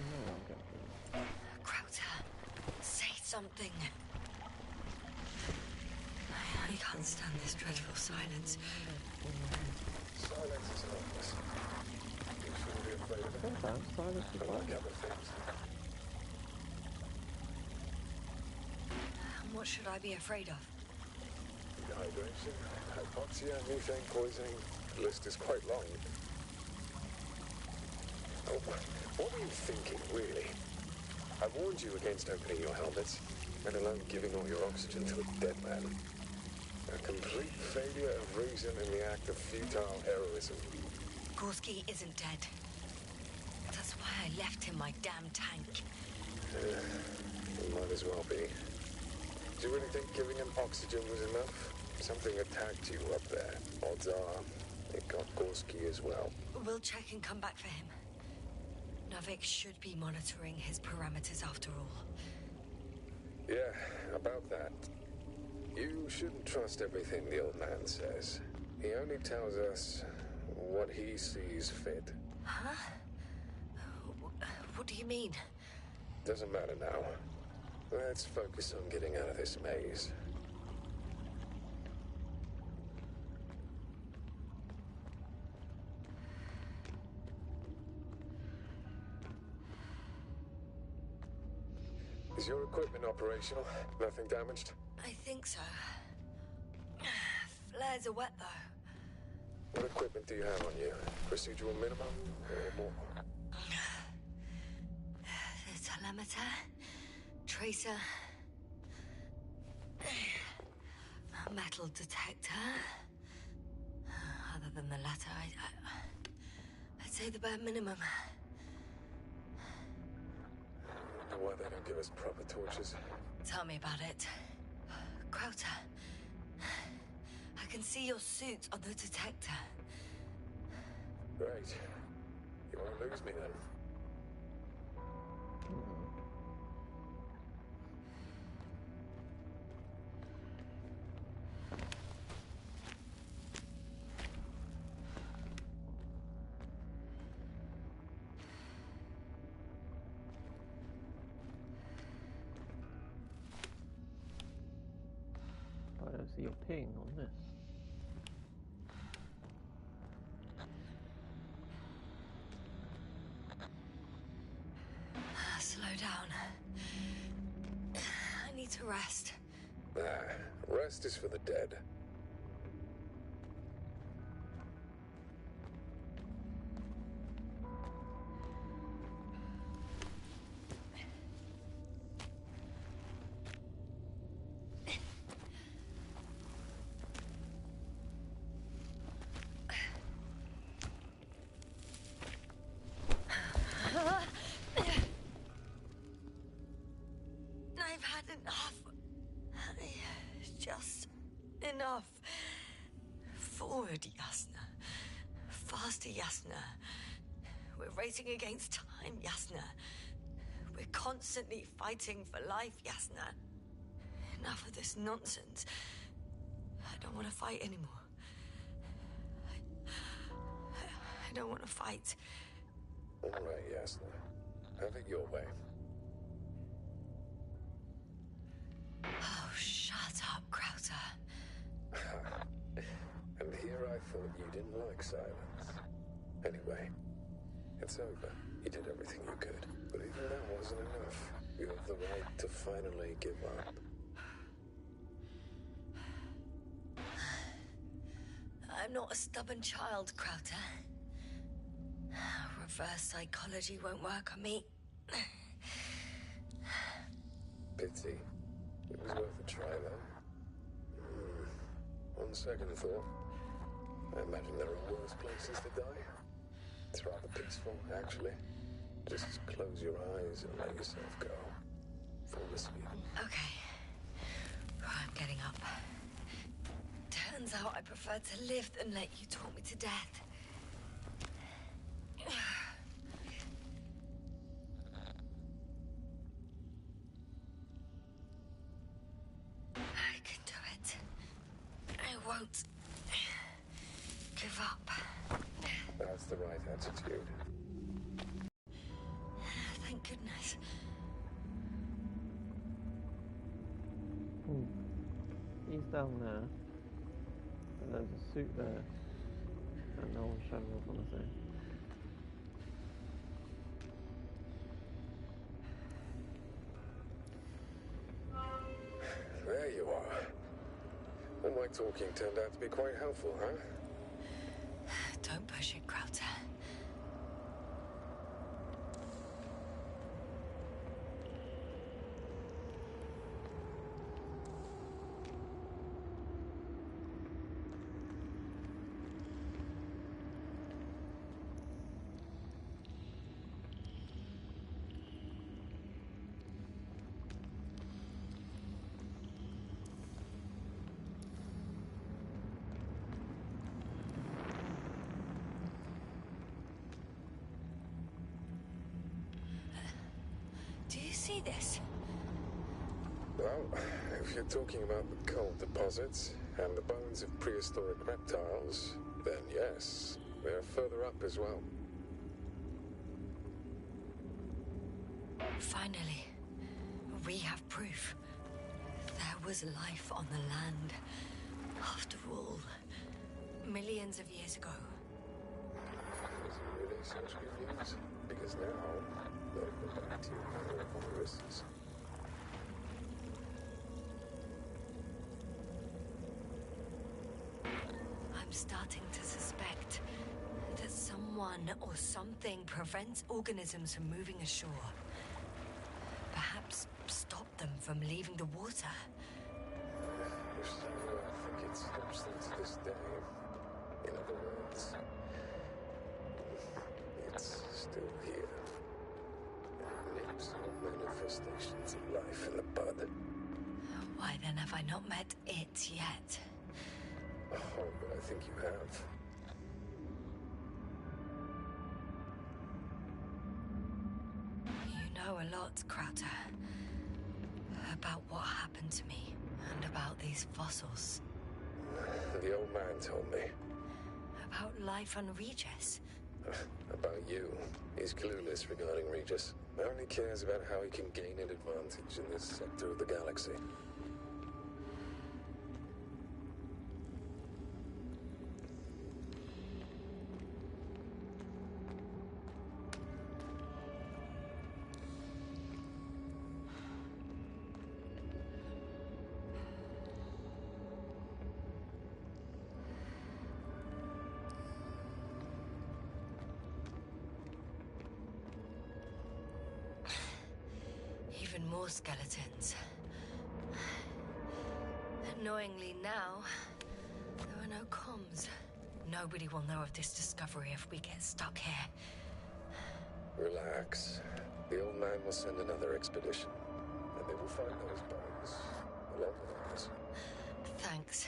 No, I'm going for
Crowder, say something. I can't stand this dreadful silence.
Silence is hopeless. You shouldn't be afraid of it.
Sometimes silence is
Unlike
fine.
other things.
What should I be afraid of?
Dehydration, hypoxia, methane poisoning. The list is quite long. Oh, what were you thinking, really? I warned you against opening your helmets, let alone giving all your oxygen to a dead man. A complete failure of reason in the act of futile heroism.
Gorski isn't dead. That's why I left him my damn tank.
It might as well be. Do you really think giving him oxygen was enough? Something attacked you up there. Odds are, it got Gorski as well.
We'll check and come back for him. Navik should be monitoring his parameters after all.
Yeah, about that. You shouldn't trust everything the old man says. He only tells us what he sees fit.
Huh? What do you mean?
Doesn't matter now. Let's focus on getting out of this maze. Is your equipment operational? Nothing damaged?
I think so. Flares are wet, though.
What equipment do you have on you? Procedural minimum or more?
The telemeter, tracer, a metal detector. Other than the latter, I'd say the bare minimum.
I wonder why they don't give us proper torches.
Tell me about it. Krauter, I can see your suit on the detector.
Great. You won't lose me then.
I don't see your ping on this.
Slow down. I need to rest.
Rest is for the dead.
I've had enough. Just enough. Forward, Yasna. Faster, Yasna. We're racing against time, Yasna. We're constantly fighting for life, Yasna. Enough of this nonsense. I don't want to fight anymore. I don't want to fight.
All right, Yasna. Have it your way.
Oh, shut up, Krauter.
And here I thought you didn't like silence. Anyway, it's over. You did everything you could. But even that wasn't enough. You have the right to finally give up.
I'm not a stubborn child, Krauter. Reverse psychology won't work on me.
Pity. It was worth a try, though. On second thought, I imagine there are worse places to die. It's rather peaceful, actually. Just close your eyes and let yourself go. Fall asleep.
Okay. I'm getting up. Turns out I prefer to live than let you talk me to death. I can do it. I won't give up.
That's the right attitude.
Thank goodness.
He's down there. And there's a suit there. And no one's showing up on the thing.
There you are. All my talking turned out to be quite helpful, huh?
Don't push it, Krauter. Do you see this?
Well, if you're talking about the coal deposits and the bones of prehistoric reptiles, then yes, they're further up as well.
Finally, we have proof. There was life on the land. After all, millions of years ago.
Is it really such good news? Because now, they'll go back to your viruses.
I'm starting to suspect that someone or something prevents organisms from moving ashore. Perhaps stop them from leaving the water.
If so, I think it stops them to this day. In other words, it's still here. It nips all manifestations of life in the bud.
Why then have I not met it yet?
Oh, but I think you have.
You know a lot, Crowder. About what happened to me, and about these fossils.
The old man told me.
About life on Regis.
About you. He's clueless regarding Regis. Only cares about how he can gain an advantage in this sector of the galaxy.
Even more skeletons. Annoyingly now, there are no comms. Nobody will know of this discovery if we get stuck here.
Relax. The old man will send another expedition. And they will find those bones, along with ours.
Thanks.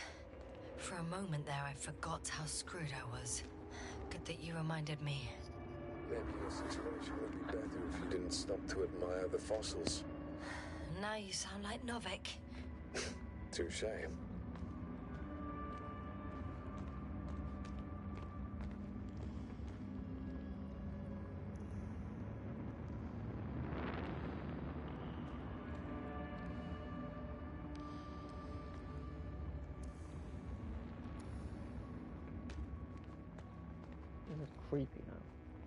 For a moment there, I forgot how screwed I was. Good that you reminded me.
Maybe your situation would be better if you didn't stop to admire the fossils.
Now you sound like Novik.
Touche.
And it's creepy now.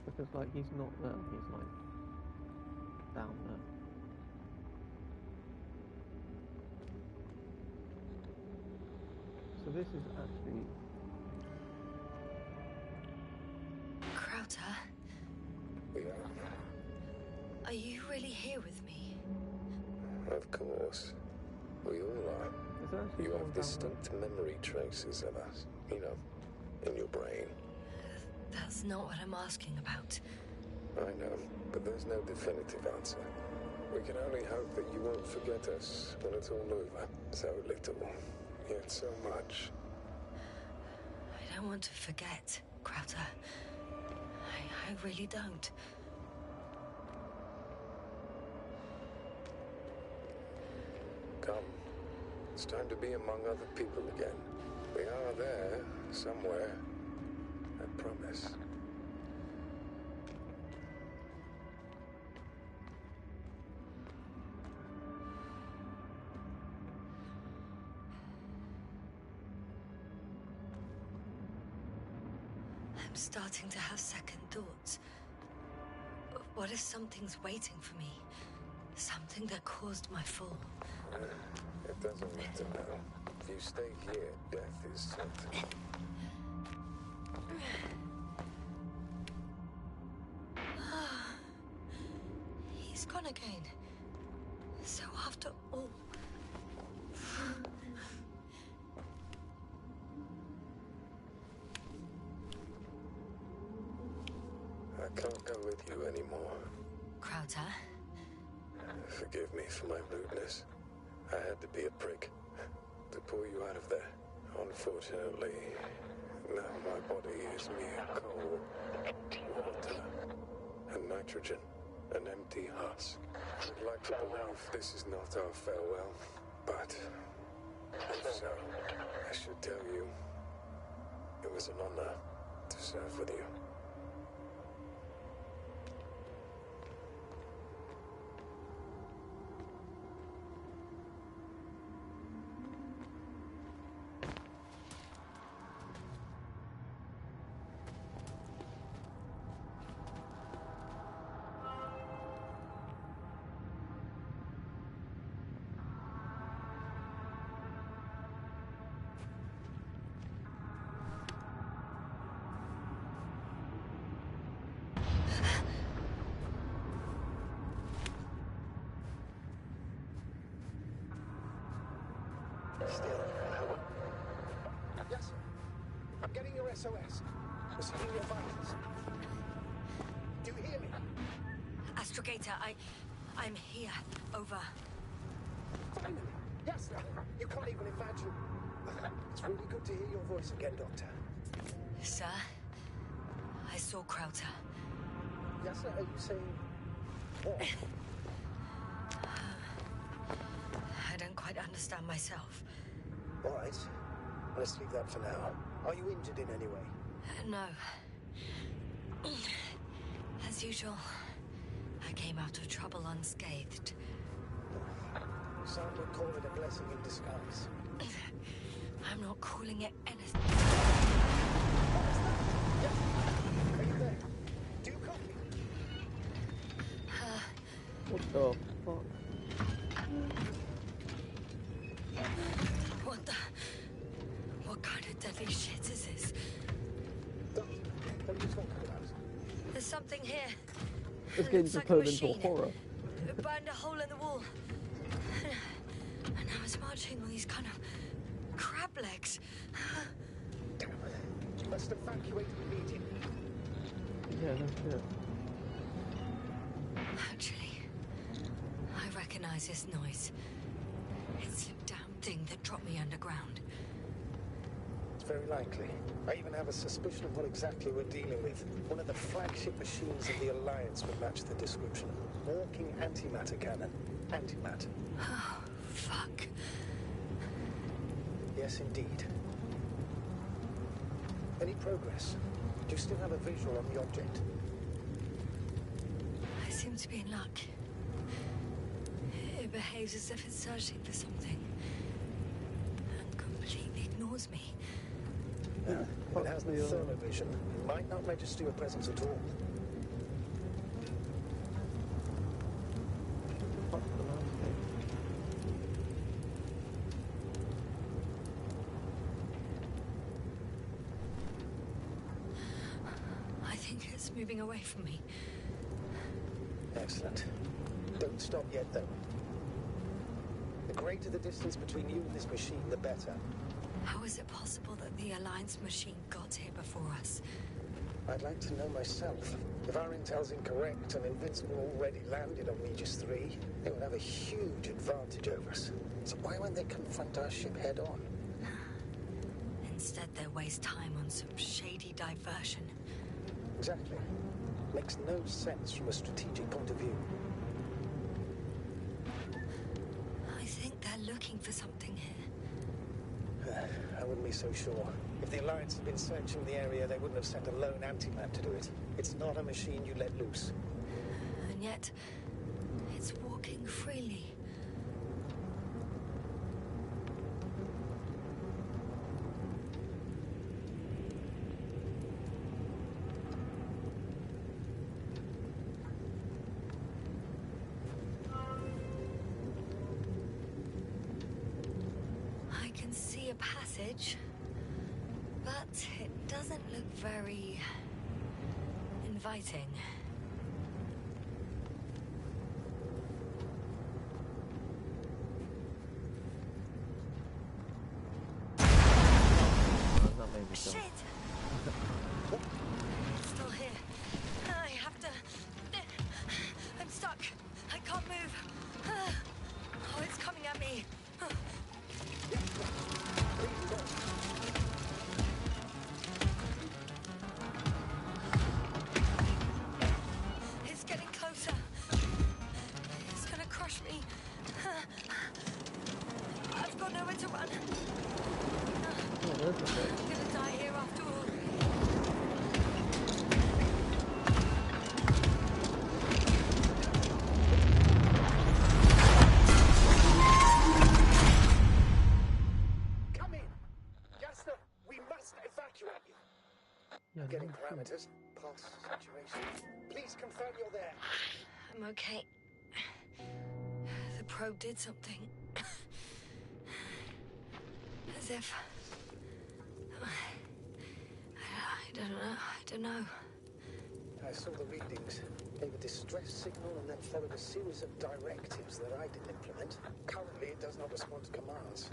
Because, like, he's not there. He's, like, down there. So this is actually...
Crowder,
We are.
are you really here with me?
Of course. We all are.
Is there actually
You
someone
have
down there?
distinct memory traces of us. You know, in your brain.
That's not what I'm asking about.
I know, but there's no definitive answer. We can only hope that you won't forget us when it's all over. So little, yet so much.
I don't want to forget, Crowder. I really don't.
Come. It's time to be among other people again. We are there, somewhere. I promise.
I'm starting to have second thoughts. What if something's waiting for me? Something that caused my fall?
It doesn't matter now. If you stay here, death is certain.
He's gone again. So after all...
I can't go with you anymore.
Crowder?
Forgive me for my rudeness. I had to be a prick. To pull you out of there. Unfortunately, now my body is mere coal, water, and nitrogen. An empty husk. I'd like to believe this is not our farewell, but if so, I should tell you, it was an honor to serve with you.
Still. Yes, sir. I'm getting your SOS. Receiving your vitals. Do you hear me?
Astrogator, I'm here. Over.
Finally! Yes, sir. You can't even imagine. It's really good to hear your voice again, Doctor.
Sir, I saw Krauter.
Yes, sir. Are you saying what?
I don't quite understand myself.
All right. Let's leave that for now. Are you injured in any way?
No. As usual, I came out of trouble unscathed.
Some would call it a blessing in disguise.
I'm not calling it anything.
Yes. Are you there? Do you copy?
What the fuck?
What kind of deadly shit is this?
Doctor, what are you talking about?
There's something here.
It's
It
getting
looks like a
turned into a
machine.
horror.
It burned a hole in the wall. And now it's marching on these kind of crab legs.
Damn. You must evacuate immediately.
Yeah, no shit.
Actually, I recognize this noise. It's the damn thing that dropped me underground.
It's very likely. I even have a suspicion of what exactly we're dealing with. One of the flagship machines of the Alliance would match the description. Walking antimatter cannon. Antimatter.
Oh, fuck.
Yes, indeed. Any progress? Do you still have a visual on the object?
I seem to be in luck. It behaves as if it's searching for something. And completely ignores me.
If it has no thermovision, it might not register your presence at all.
Fuck the landscape.
I think it's moving away from me.
Excellent. Don't stop yet, though. The greater the distance between you and this machine, the better.
How is it possible that the Alliance machine got here before us?
I'd like to know myself. If our intel's incorrect and Invincible already landed on Regis 3, they would have a huge advantage over us. So why won't they confront our ship head on?
Instead, they waste time on some shady diversion.
Exactly. Makes no sense from a strategic point of view.
I think they're looking for something here.
I wouldn't be so sure. If the Alliance had been searching the area, they wouldn't have sent a lone anti-map to do it. It's not a machine you let loose.
And yet, it's walking freely. I can see a passage, but it doesn't look very inviting.
That made me
Shit!
jump.
It's still here. I have to... I'm stuck. I can't move. Oh, it's coming at me. It's getting closer. It's gonna crush me. I've got nowhere to run.
Oh, there's the bit.
I'm gonna die here after all.
Come in! Jasper, we must evacuate you.
Yeah,
I'm getting
no shit.
parameters. Pulse saturation. Please confirm you're there.
I'm okay. The probe did something. As if... I don't know.
I saw the readings. gave a distress signal and then followed a series of directives that I didn't implement. Currently, it does not respond to commands.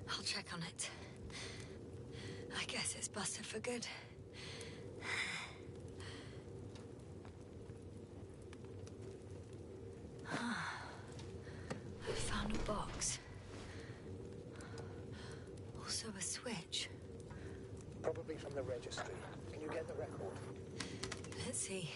I'll check on it. I guess it's busted for good. I found a box. Also a switch.
Probably from the registry. Can you get the record?
Let's see.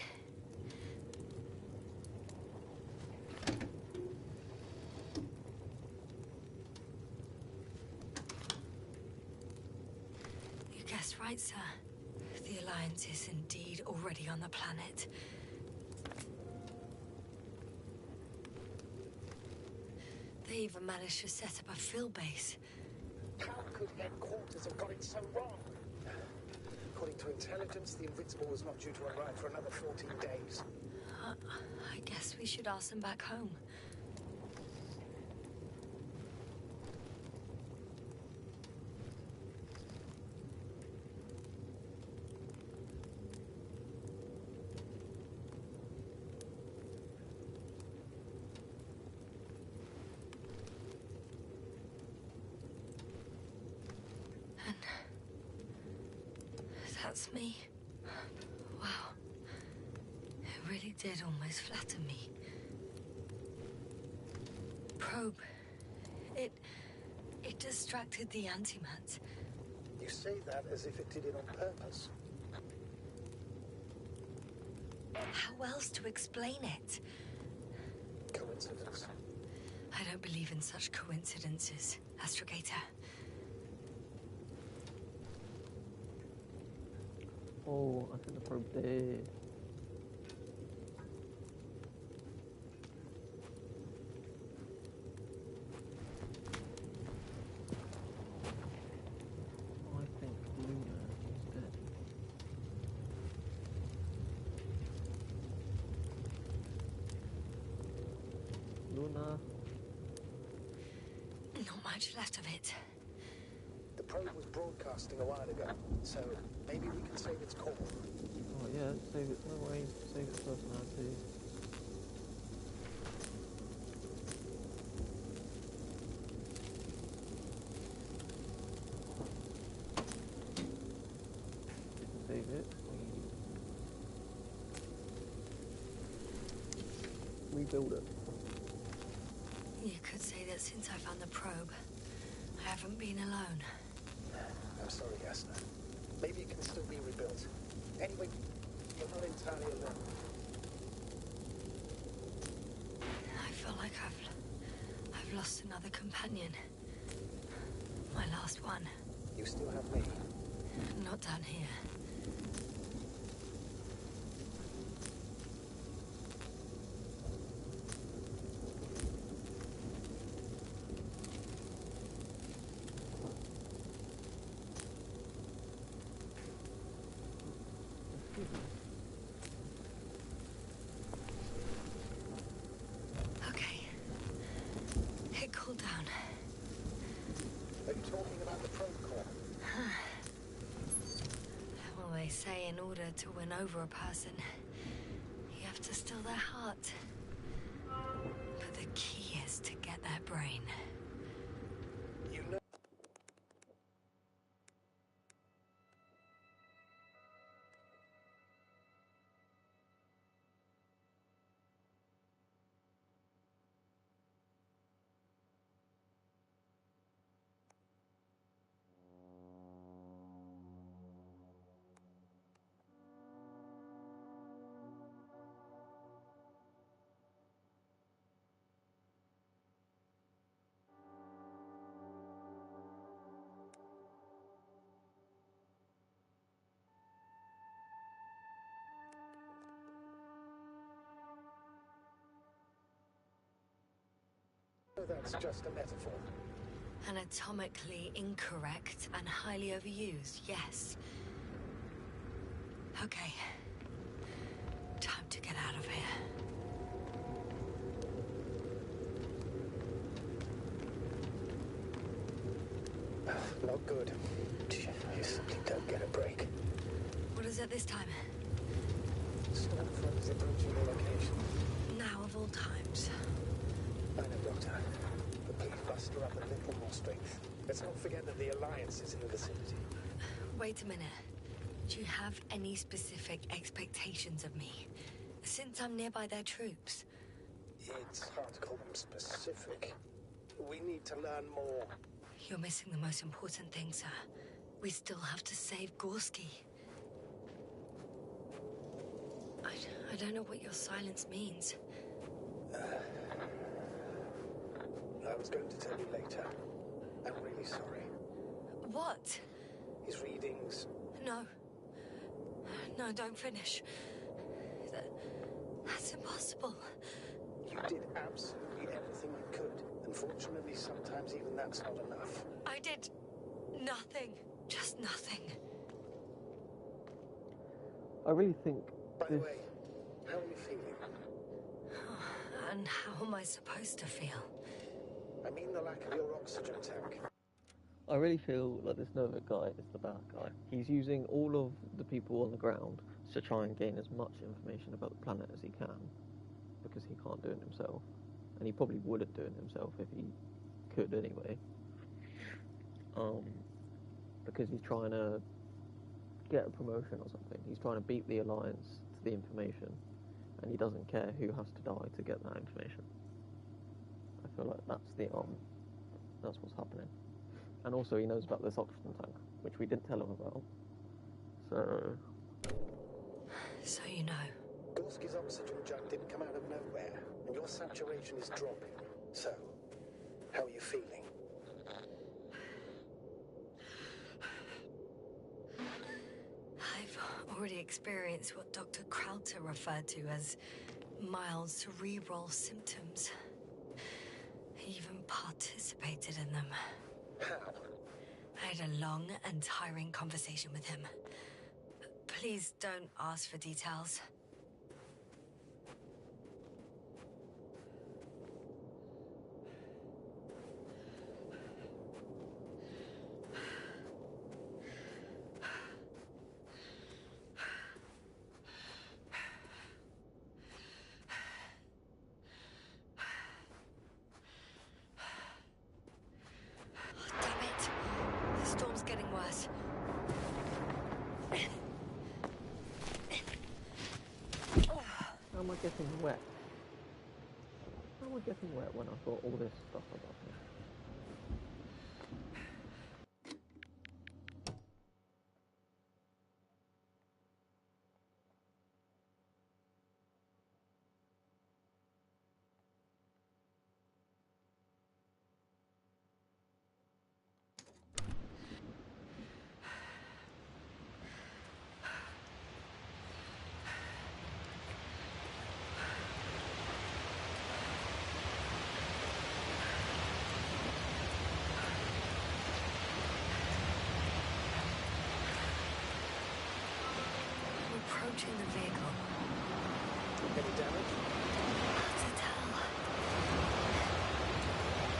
You guessed right, sir. The Alliance is indeed already on the planet. They even managed to set up a field base.
How could headquarters have got it so wrong? According to intelligence, the Invincible was not due to arrive for another 14 days.
I guess we should ask them back home. And that's me. Wow. It really did almost flatter me. Probe. It distracted the antimats.
You say that as if it did it on purpose.
How else to explain it?
Coincidence.
I don't believe in such coincidences, Astrogator.
Oh, I think the probe there. I think Luna is dead. Luna.
Not much left of it.
The probe was broadcasting a while ago, so maybe we can save its call.
Oh yeah, save it. No way, save its personality. Didn't save it. We rebuild it.
You could say that since I found the probe, I haven't been alone.
I'm sorry, Yasna. Maybe it can still be rebuilt. Anyway, you're not entirely alone.
I feel like I've lost another companion. My last one.
You still have me.
Not down here. Okay. It cooled down.
Are you talking about the probe core?
Well, they say in order to win over a person, you have to steal their heart. But the key is to get their brain.
You know. That's just a metaphor.
Anatomically incorrect and highly overused, yes. Okay. Time to get out of here.
Not good. You simply don't get a break.
What is it this time?
Doctor. But please muster up a little more strength. Let's not forget that the Alliance is in the vicinity.
Wait a minute. Do you have any specific expectations of me? Since I'm nearby their troops.
It's hard to call them specific. We need to learn more.
You're missing the most important thing, sir. We still have to save Gorski. I don't know what your silence means.
I was going to tell you later. I'm really sorry.
What?
His readings.
No. No, don't finish. That's impossible.
You did absolutely everything you could. Unfortunately, sometimes even that's not enough.
I did nothing. Just nothing.
I really think
By the
this...
way, how are you feeling?
And how am I supposed to feel?
I mean the lack of your oxygen tank.
I really feel like this Novak guy is the bad guy. He's using all of the people on the ground to try and gain as much information about the planet as he can, because he can't do it himself. And he probably wouldn't do it himself if he could anyway. Because he's trying to get a promotion or something. He's trying to beat the Alliance to the information, and he doesn't care who has to die to get that information. I feel like that's what's happening. And also he knows about this oxygen tank, which we didn't tell him about.
So you know.
Gorski's oxygen jug didn't come out of nowhere, and your saturation is dropping. So, how are you feeling?
I've already experienced what Dr. Krauter referred to as mild cerebral symptoms. He even participated in them.
How?
I had a long and tiring conversation with him. Please don't ask for details. Damn it. The storm's getting worse.
How am I getting wet? How am I getting wet when I've got all this stuff above me?
Approaching the vehicle.
Any damage?
Hard to tell.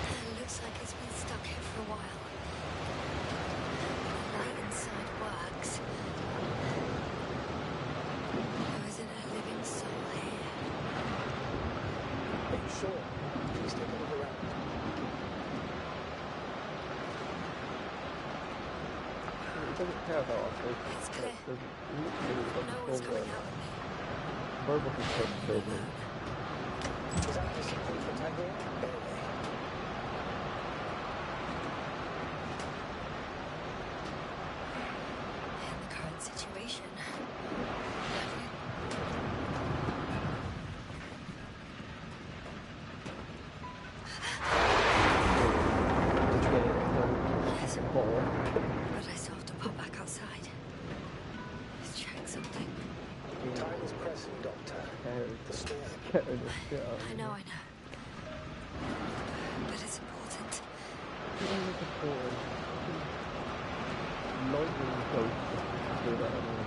It looks like it's been stuck here for a while. The light inside works. There isn't a living soul here.
Are you sure? Please take a look around.
It doesn't care about us.
It's clear.
There's literally
No one's
something
coming out with me.
Robot is trying to kill me.
Is that just something for tagging? Anyway.
In the current situation. Yes, but I still have to pop back outside. Let's check something.
Time is pressing, Doctor. The storm.
Getting the shit out of
I
me.
know. But it's important.
Lightning bolt do that at all.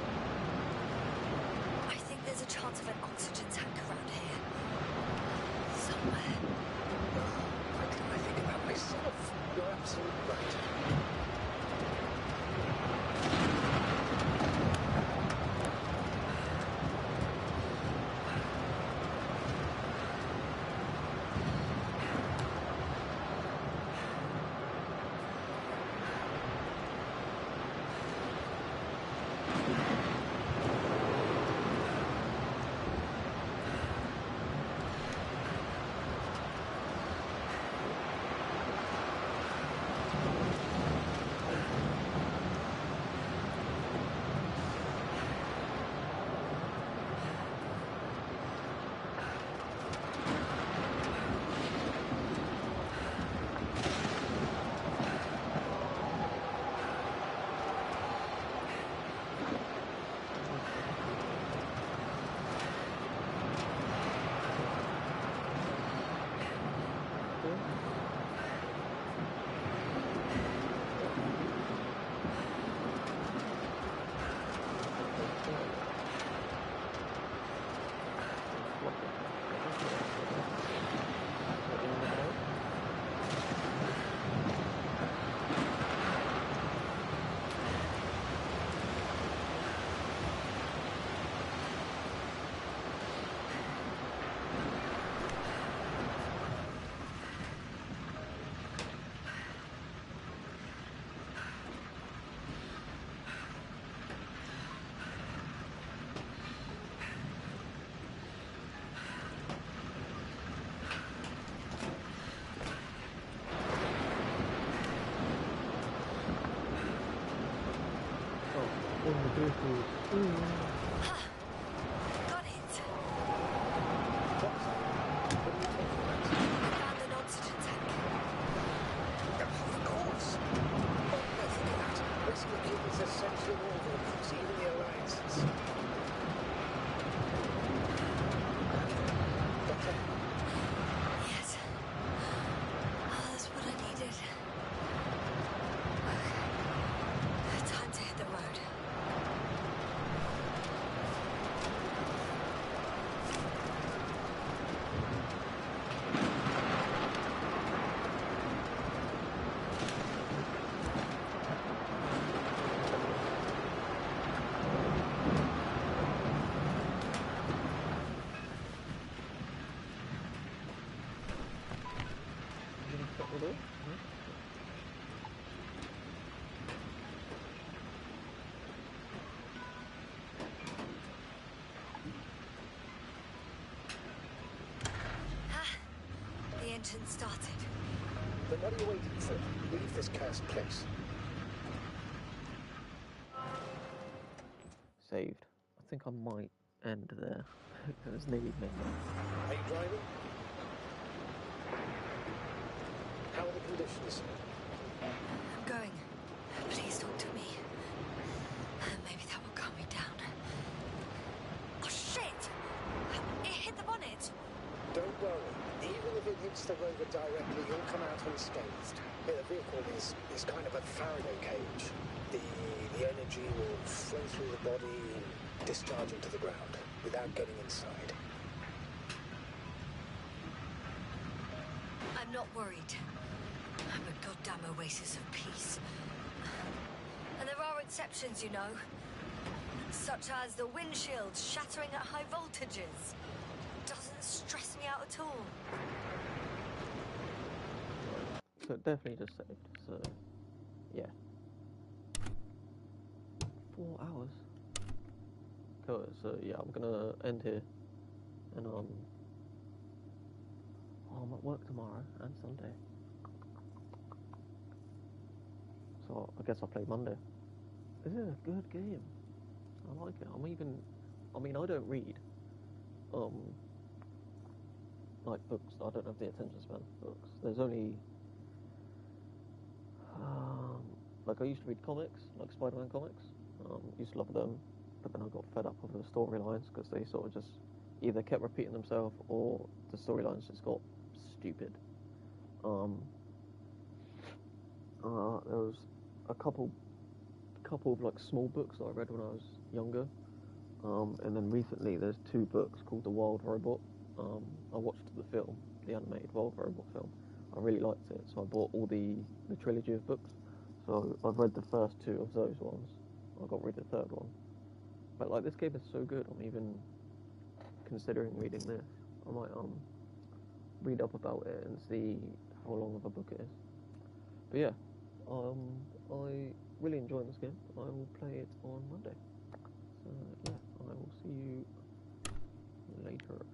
I think there's a chance of an oxygen tank around here. Somewhere.
Why didn't I think about myself? You're absolutely right.
engine started.
Then what are you waiting for? Leave this cursed place.
Saved. I think I might end there. It was nearly midnight.
Are you driving? How are the conditions?
I'm going. Please talk to me. Maybe that will calm me down. Oh, shit! It hit the bonnet!
Don't worry. Even if it hits the rover directly, you'll come out unscathed. Yeah, the vehicle is kind of a Faraday cage. The energy will flow through the body and discharge into the ground without getting inside.
I'm not worried. I'm a goddamn oasis of peace. And there are exceptions, you know. Such as the windshield shattering at high voltages. Doesn't stress me out at all.
So it definitely just saved. So yeah. 4 hours. Cool. So yeah, I'm gonna end here. And I'm at work tomorrow and Sunday. So I guess I'll play Monday. This is a good game. I like it. I don't read like books. I don't have the attention span for books. There's only like I used to read comics, like Spider-Man comics. Used to love them, but then I got fed up with the storylines because they sort of just either kept repeating themselves or the storylines just got stupid. There was a couple of like small books that I read when I was younger, and then recently there's 2 books called The Wild Robot. I watched the film, the animated Wild Robot film. I really liked it, so I bought all the trilogy of books. So I've read the first 2 of those ones. I got rid of the 3rd one. But like this game is so good, I'm even considering reading this. I might read up about it and see how long of a book it is. But yeah, I really enjoy this game. I will play it on Monday. So yeah, I will see you later.